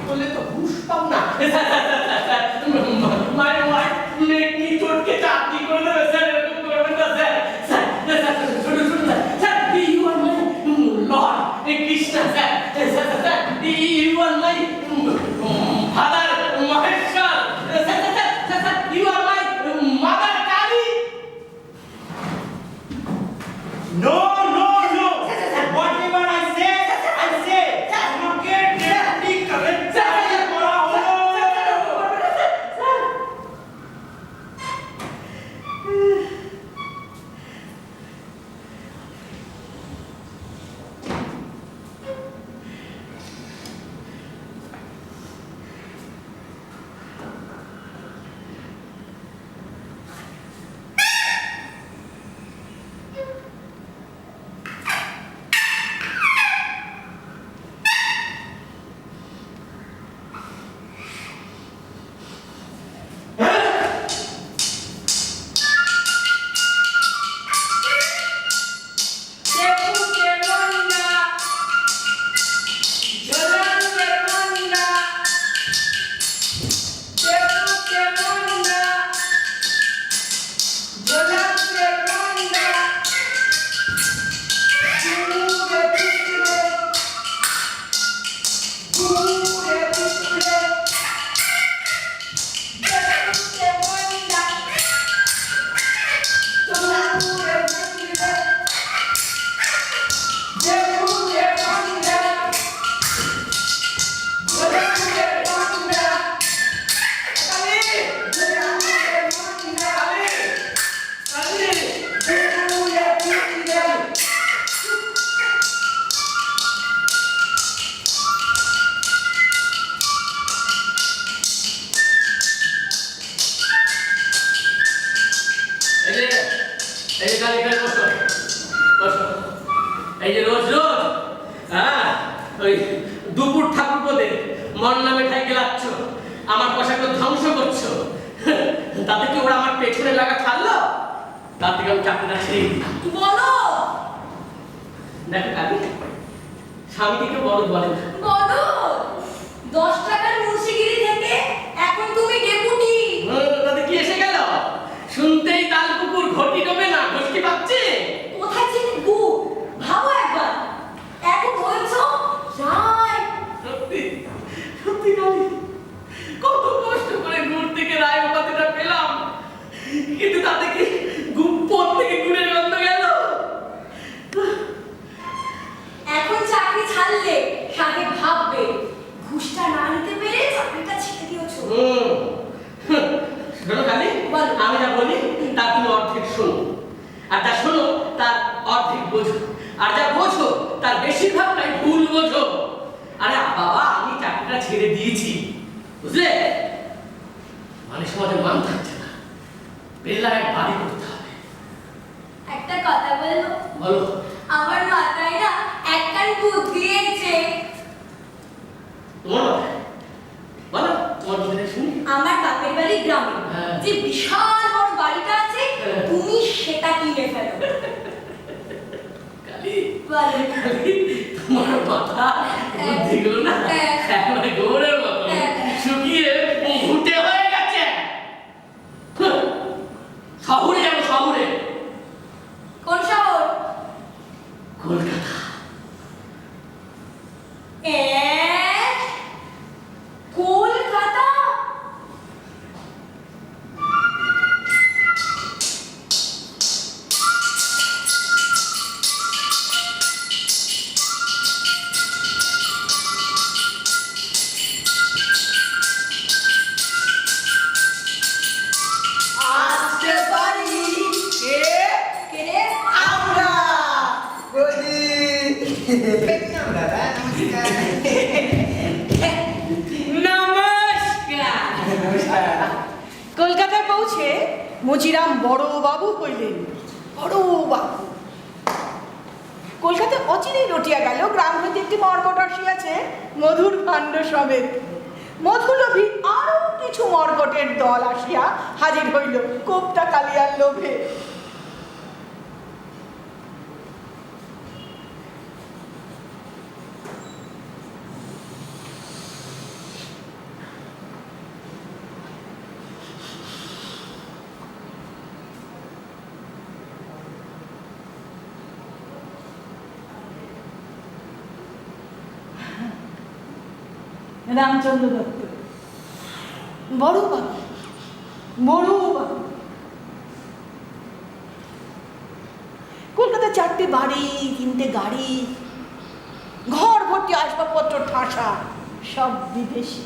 করলে তো হুশ পাও না। My wife make me চটকে চাকরি করে দেবে স্যার, এরকম করবেন না স্যার। শুনুন sir, you are my Lord Krishna, sir. You are my father Maheshwar, sir. You are my mother Kali. No, whatever I say, তোমাকে ডেপুটি কলেক্টর করা হলো। এই যে রোজ ওই দুপুর ঠাকুর পদে মন নামে ঠাই গেলাচ্ছ, আমার পোশাকটা ধ্বংস করছো। পেছনে লাগা ছাড়লো তার থেকে আমি চাকরিটা ছেড়ে দিই। বলো দেখো কাকি, স্বামীকে বড় বলে না। বলো 10 টাকার মুন্সিগিরি থেকে এখন তুমি ডেপুটি। তাতে কি এসে গেল? শুনতেই তাল কুকুর ঘটি ডোবে না, ঘটকি পাচ্ছে। কোথায় ছিলি গু ভাবো একবার, এখন বলছো রায়। সত্যি সত্যি কালি, কত কষ্ট করে গুড় থেকে রায় উপাধিটা পেলাম, কিন্তু তাতে কি গুপ্পর থেকে গুড়ের গন্ধ গেল? এখন চাকরি ছাড়লে সাথে ভাববে ঘুষটা না নিতে পেরে চাকরিটা ছেড়ে দিয়েছো। শোনো কালি, বলো। আমি যা বলি তা তুমি অর্ধেক শোনো, আর যা শোনো তার অর্ধেক বোঝো, আর যা বোঝো তার বেশিরভাগটাই ভুল বোঝো। আরে বাবা, আমি চাকরিটা ছেড়ে দিয়েছি, বুঝলে? মানে সমাজে মান থাকছে না, বেলায় এক বাড়ি করতে হবে। একটা কথা বলবো? বলো। আমার মাথায় না একখান বুদ্ধি এসেছে। তোমার মাথায়? বলো, তোমার বুদ্ধিটা শুনি। আমার বাপের বাড়ি গ্রামে হ্যাঁ। যে বিশাল বড় বাড়িটা আছে, হ্যাঁ। তুমি সেটা কিনে ফেলো। কালি, বলো। কালি, তোমার মাথা বুদ্ধিগুলো না হ্যাঁ। একেবারে গোবরের মতো হ্যাঁ। শুকিয়ে ঘুটে হয়ে গেছে। শহরে যাবো, শহরে। কোন শহর? কলকাতা। কলকাতা? আসতে পারি কে? কে রে? আমরা বলি দাদা নমস্কার। কলকাতায় পৌঁছে মুচিরাম বড় বাবু হইলেন। বড় বাবু কলকাতায় অচিরেই রটিয়া গেল গ্রাম হইতে একটি মর্কট আসিয়াছে মধুর ভাণ্ড সমেত। মধুলোভী আরো কিছু মর্কটের দল আসিয়া হাজির হইল কোপটা কালিয়ার লোভে। রামচন্দ্র দত্ত, বড় বাবু, বড় বাবু। কলকাতায় 4টে বাড়ি, 3টে গাড়ি, ঘর ভর্তি আসবাবপত্র ঠাসা, সব বিদেশি।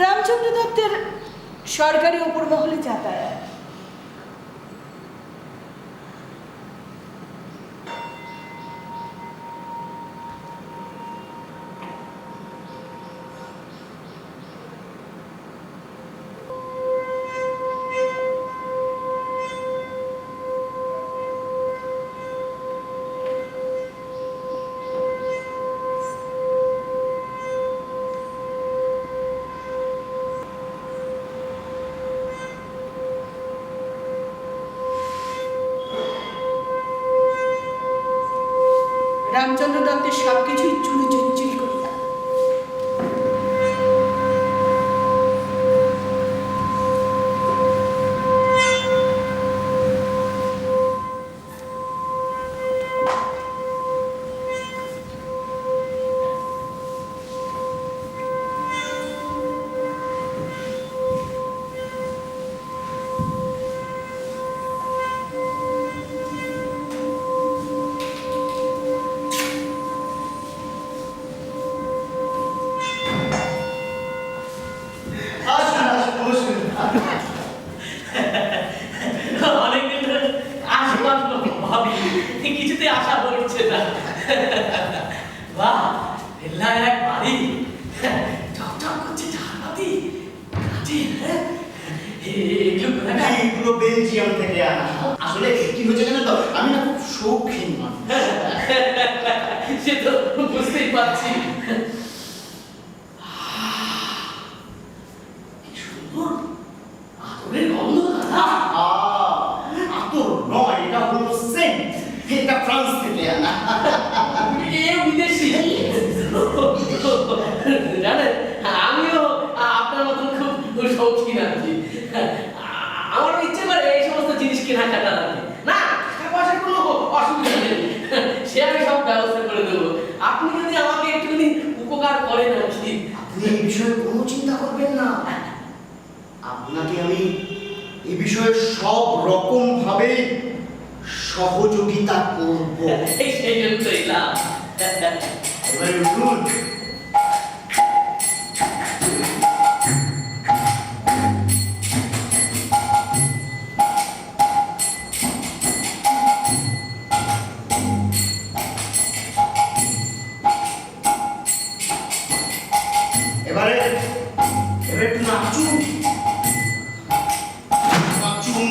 রামচন্দ্র দত্তের সরকারি উপর মহলে যাতায়াত। রামচন্দ্র দত্তের সবকিছুই চুরি চুরি করিয়া। আসুন আসুন বসুন। অনেকদিন ধরে আসবার ভাবি, কিছুতে আশা পড়ছে না। বাহ, বেলায় এক বাড়ি, চকচক করছে ঝাড়বাতি, কাজে, এগুলো কোথায়? এইগুলো বেলজিয়াম থেকে আনা। আসলে কি হয়েছে জানেন তো, আমি না খুব শৌখিন মানুষ। সে তো বুঝতেই পারছি। কি সুন্দর এ বিদেশি জানেন আমিও আপনার মতন খুব শৌখিন আর কি আমার ইচ্ছে করে এই সমস্ত জিনিস কেনাকাটা আর কি না টাকা পয়সার কোনো অসুবিধা নেই সে আমি সব ব্যবস্থা করে দেবো আপনি যদি আমাকে একটুখানি উপকার করেন আর কি আপনি এই বিষয়ে কোনো চিন্তা করবেন না, আপনাকে আমি এই বিষয়ে সব রকম ভাবে সহযোগিতা করব। এই সেই জন্য তো এলাম এবারে উঠুন। এবারে একটু নাচুন, নাচুন।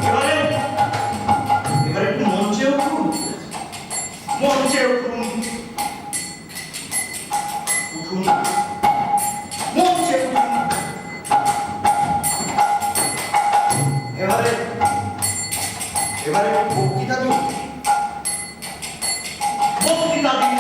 এবারে এবারে একটু মঞ্চে উঠুন, মঞ্চে উঠুন, উঠুন, মঞ্চে উঠুন। এবারে এবারে বক্তৃতা দিন, বক্তৃতা দিন।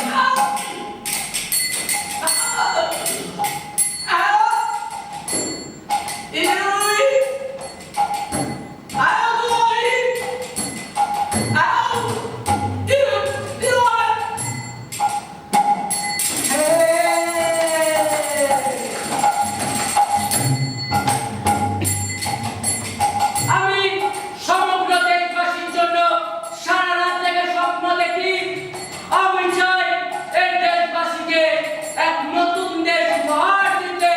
আমি সমগ্র দেশবাসীর জন্য সারা রাত থেকে স্বপ্ন দেখি। আমি চাই এই দেশবাসীকে এক নতুন দেশ উপহার দিতে।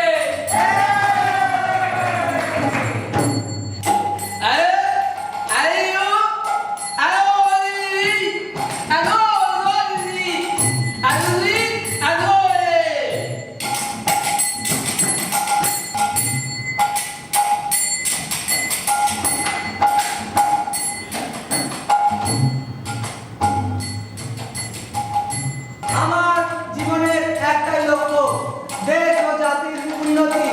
আমার জীবনের একটাই লক্ষ্য, দেশ ও জাতির উন্নতি।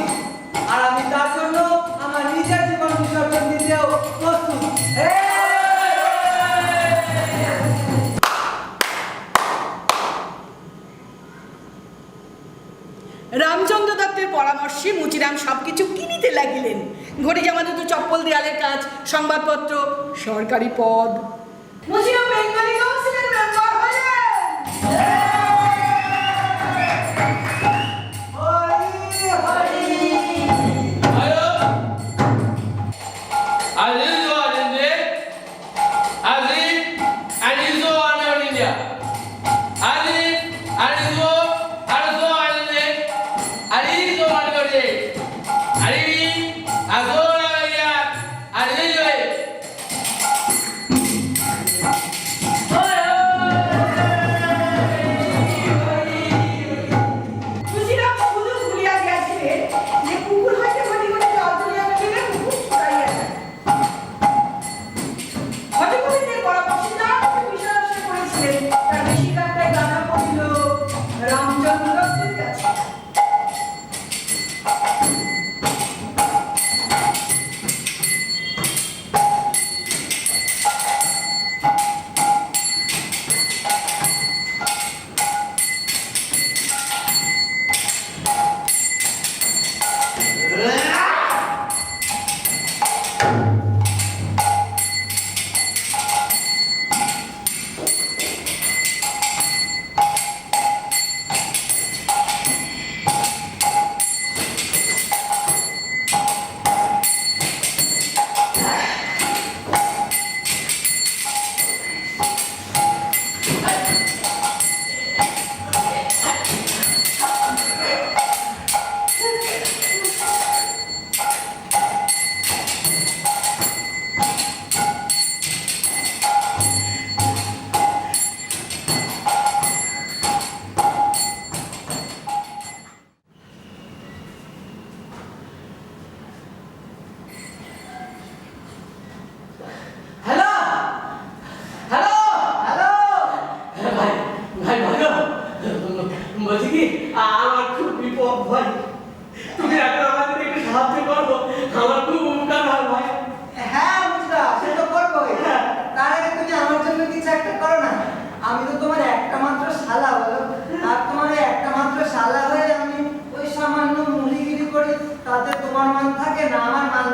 আর আমি তার জন্য আমার নিজের জীবন বিসর্জন দিতেও প্রস্তুত। রামচন্দ্র দত্তের পরামর্শে মুচিরাম সবকিছু কিনিতে লাগিলেন। ঘড়ি জামা দুটো, চপ্পল, দেয়ালের কাজ, সংবাদপত্র, সরকারি পদ। মুচিরাম বেঙ্গলি কাউন্সিলের মেম্বার হলেন। Hey!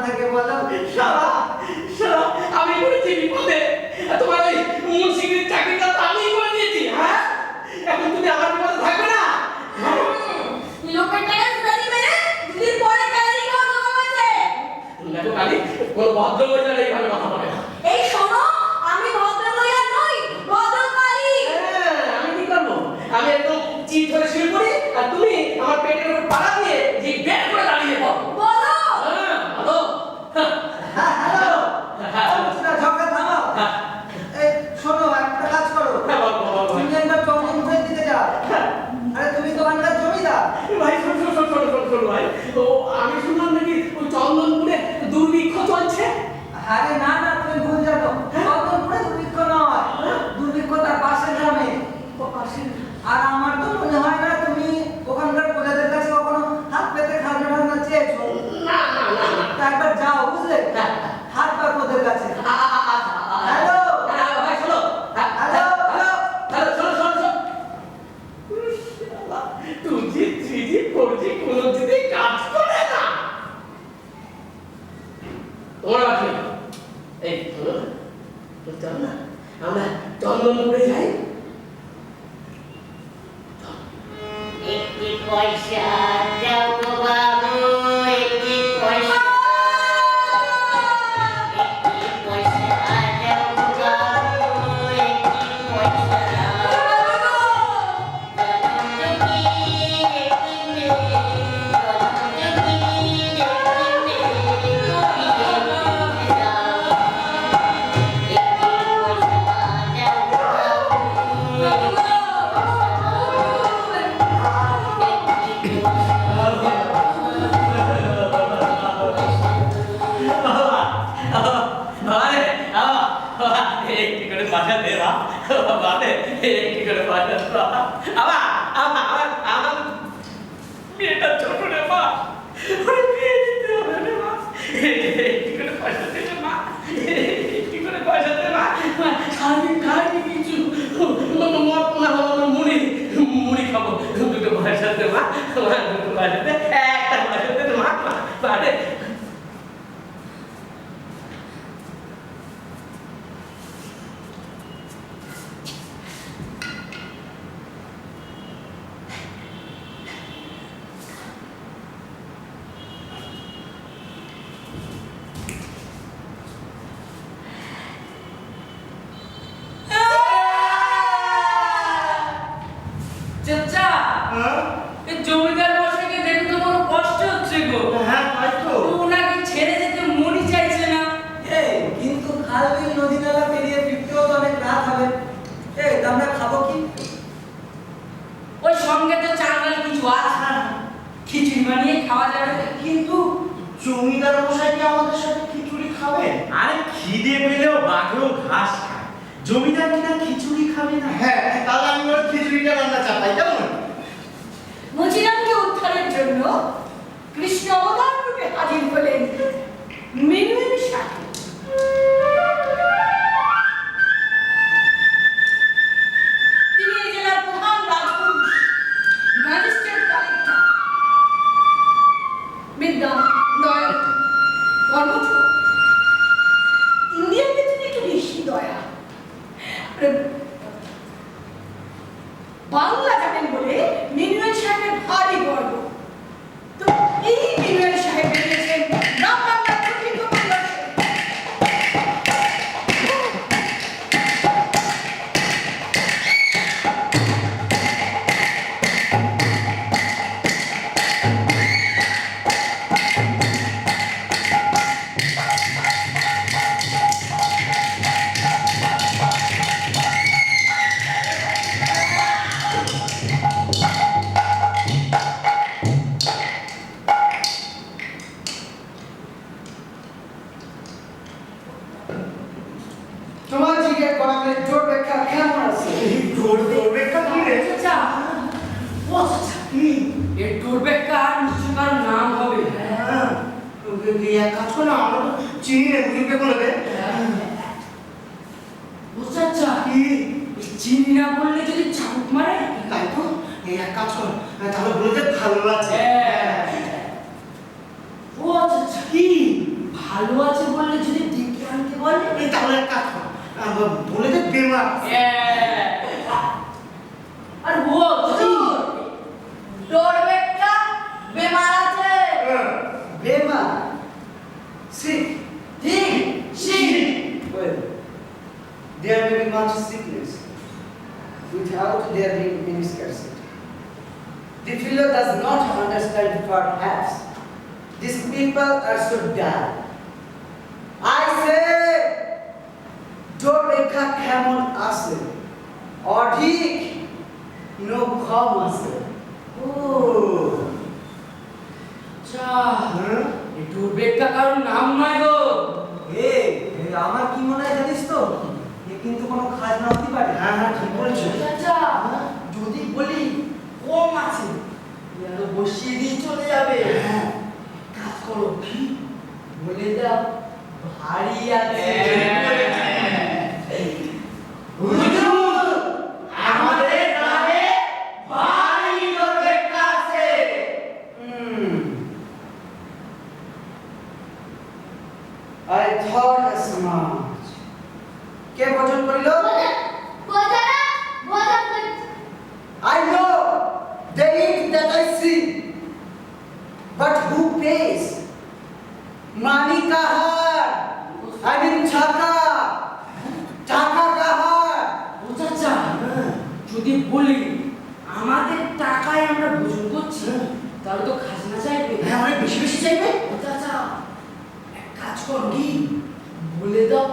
থাকে বলো? শালা শালা আমি পড়েছি বিপদে। তোমার ওই মুন্সিগিরির চাকরিটা তো আমিই করে দিয়েছি। হ্যাঁ, এখন তুমি আমার বিপদে থাকবে না। লোকের টাকা চুরি মেরে দুদিন পরে কালি খাওয়া জমা হয়েছে। দেখো কালি, কোনো ভদ্র মহিলা এইভাবে কথা বলে না। এই শোনো, আমি ভদ্র মহিলা নই, ভদ্রকালী। হ্যাঁ, আমি কি করবো? আমি একদম চিট ধরে শুয়ে পড়ি আর তুমি আমার পেটের উপর পাড়া দিয়ে যে বের করে দাঁড়িয়ে পড়ো। বলো। হ্যাঁ, ভালো। হ্যাঁ, হ্যালো। না, ঝগড়া থামাও। এই শোনো, একটা কাজ করো। হ্যাঁ, বল, বল, বল, বল। তুমি একবার চন্দনপুরের দিকে যাও। আরে তুমি তো ওখানকার জমিদার। ভাই শোন শোন শোন শোন শোন শোন ভাই, ও আমি শুনলাম নাকি ওই চন্দনপুরে দুর্ভিক্ষ চলছে। আরে না না, তুমি ভুল জানো। চন্দনপুরে দুর্ভিক্ষ নয়, দুর্ভিক্ষ তার পাশের গ্রামে। আর আমার তো মনে হয় না তুমি ওখানকার প্রজাদের কাছে কখনো হাত পেতে খাজনা টাজনা চেয়েছো। না না না না। তা একবার যাও, বুঝলে? হাত পাক ওদের কাছে। হ্যালো। ভাই শোনো। হ্যালো। হ্যালো, শোনো শোনো শোনো। তুই থ্রিজি ফোরজি কোনো দিকে কাজ করে না। তোমার বাকি এই শোনো, চল না আমরা চন্দনপুরে যাই। একটি পয়সা দাও গো বাবু, একটি পয়সা, একটি পয়সা দাও গো বাবু, একটি পয়সা একটি করে পয়সা দে বা বাদে একটি করে পয়সা দে আবার আমার আমার মেয়েটা ছোট রে মা, ওরে বিয়ে দিতে হবে রে মা, একটি করে পয়সা দে রে মা, একটি করে পয়সা দে মা, সারাদিন খাইনি কিছু, মত না হলো মুড়ি মুড়ি খাবো, দুটো পয়সা দে মা, দুটো পয়সা দে, একটা পয়সা দে মা, বাড়ে চাচা, এই জমিদার মশাইকে দেখে তো বড় কষ্ট হচ্ছে গো। হ্যাঁ, তাই তো। ওনাকে ছেড়ে যেতে মনই চাইছে না। এই কিন্তু খাল বিল নদী নালা পেরিয়ে ফিরতেও তো অনেক রাত হবে। এই আমরা খাবো কি? ওই সঙ্গে তো চাল ডাল কিছু আছে না, খিচুড়ি বানিয়ে খাওয়া যাবে। কিন্তু জমিদার মশাই কি আমাদের সাথে খিচুড়ি খাবেন? আরে খিদে পেলেও বাঘেও ঘাস খায়, জমিদার কিনা খিচুড়ি খাবে না? হ্যাঁ, তাহলে আমি ওর খিচুড়িটা রান্না চাপাই, কেমন? মুচিরামকে উদ্ধারের জন্য কৃষ্ণ অবতার রূপে হাজির হলেন মিনুয়ের সাথে। তিনি এই জেলার প্রধান রাজপুরুষ, ম্যাজিস্ট্রেট কালেক্টর, বিদ্যা দয়া কর্মঠ, ইন্ডিয়াতে তিনি একটু বেশি দয়া, বাংলা জানেন বলে মিনুয়েল সাহেবের ভারী গর্ব। তো এই মিনুয়েল সাহেব বেরিয়েছেন গ্রাম বাংলার প্রকৃত পরিদর্শনে। তোমার জিজ্ঞেস করার জোর ব্যাখ্যা কেমন আছে? রেখা কি রে? চাচা, ও চাচা, এর ডোরবেক্কা নিশ্চয় কারো নাম হবে। হ্যাঁ, এক কাজ করো না, আমরা তো চিনি রে, বুঝবে কোনো রে? ও চাচা, কি? চিনি না বললে যদি চাবুক মারে। তাই তো, এই এক কাজ কর, তাহলে বলতে ভালো আছে। ও চাচা, কি? ভালো আছে বললে যদি ডেকে আনতে বলে এই তাহলে এক কাজ কর, বলে দে বেমার। আর ও তোর বেটা বেমার আছে বেমার sick ঠিক ঠিক well there may be much sickness without there being any scarcity. The fellow does not understand perhaps these people are so dull. I say Doreka কেমন আছে অধিক no কম আছে ও আচ্ছা এই তোর বেটা কারোর নাম নয় গো আমার কি মনে হয় জানিস তো এ কিন্তু কোনো খাজনা হতে পারে। হ্যাঁ হ্যাঁ ঠিক বলেছো। আচ্ছা যদি বলি কম আছে আরো বসিয়ে দিয়ে চলে যাবে হ্যাঁ কাজ করো কি বলে দাও ভারী আছে হুজুর আমাদের গ্রামে ভারী দরবেটা আছে। I thought as much. কে ভোজন করিল? বোঝারা বোঝা I know they eat that I see, but who pays? Money kahar? I mean chaka. Chaka kahar? ও চাচা যদি বলি আমাদের টাকায় আমরা ভোজন করছি তাহলে তো খাজনা চাইবে হ্যাঁ অনেক বেশি বেশি চাইবে। ও চাচা এক কাজ কর কি বলে দাও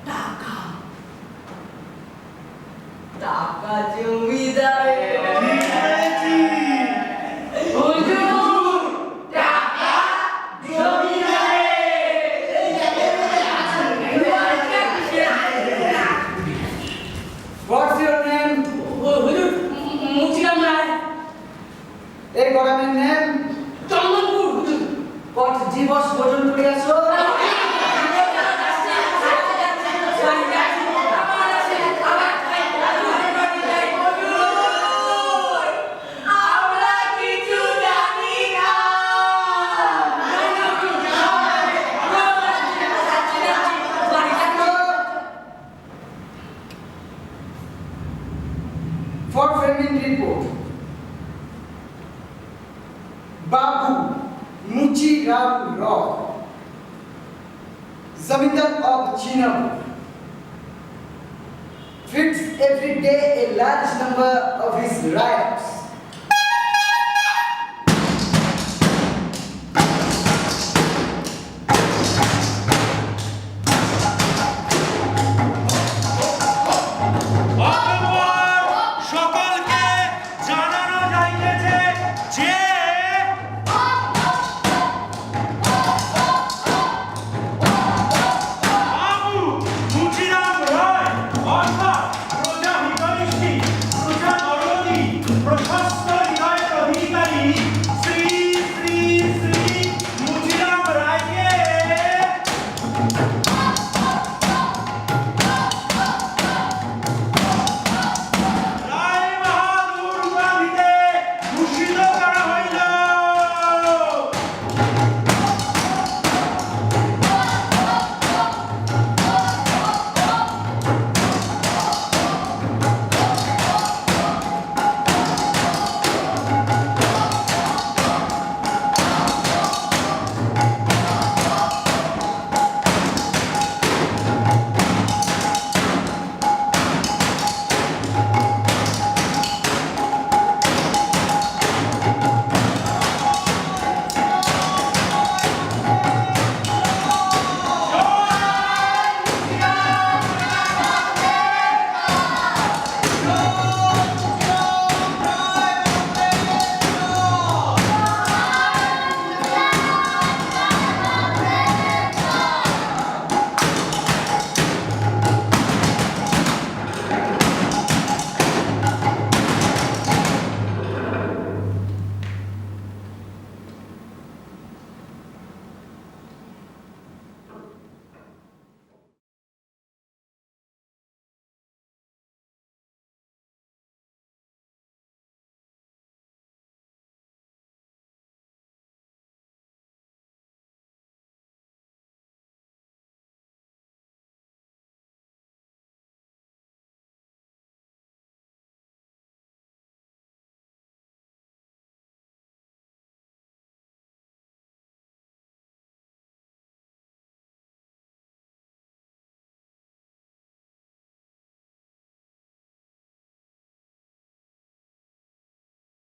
টাকা টাকা জমিদারে হুজুর টাকা জমিদারে What's your name? হুজুর মুচিরাম রায় এই গরামের name? চন্দনপুর হুজুর কত দিবস ভোজন করিয়াছ? আমরা কিছু জানি না For framing report, Babu Muchi Ram Roy, Zamindar of Chinam, feeds every day a large number of his riots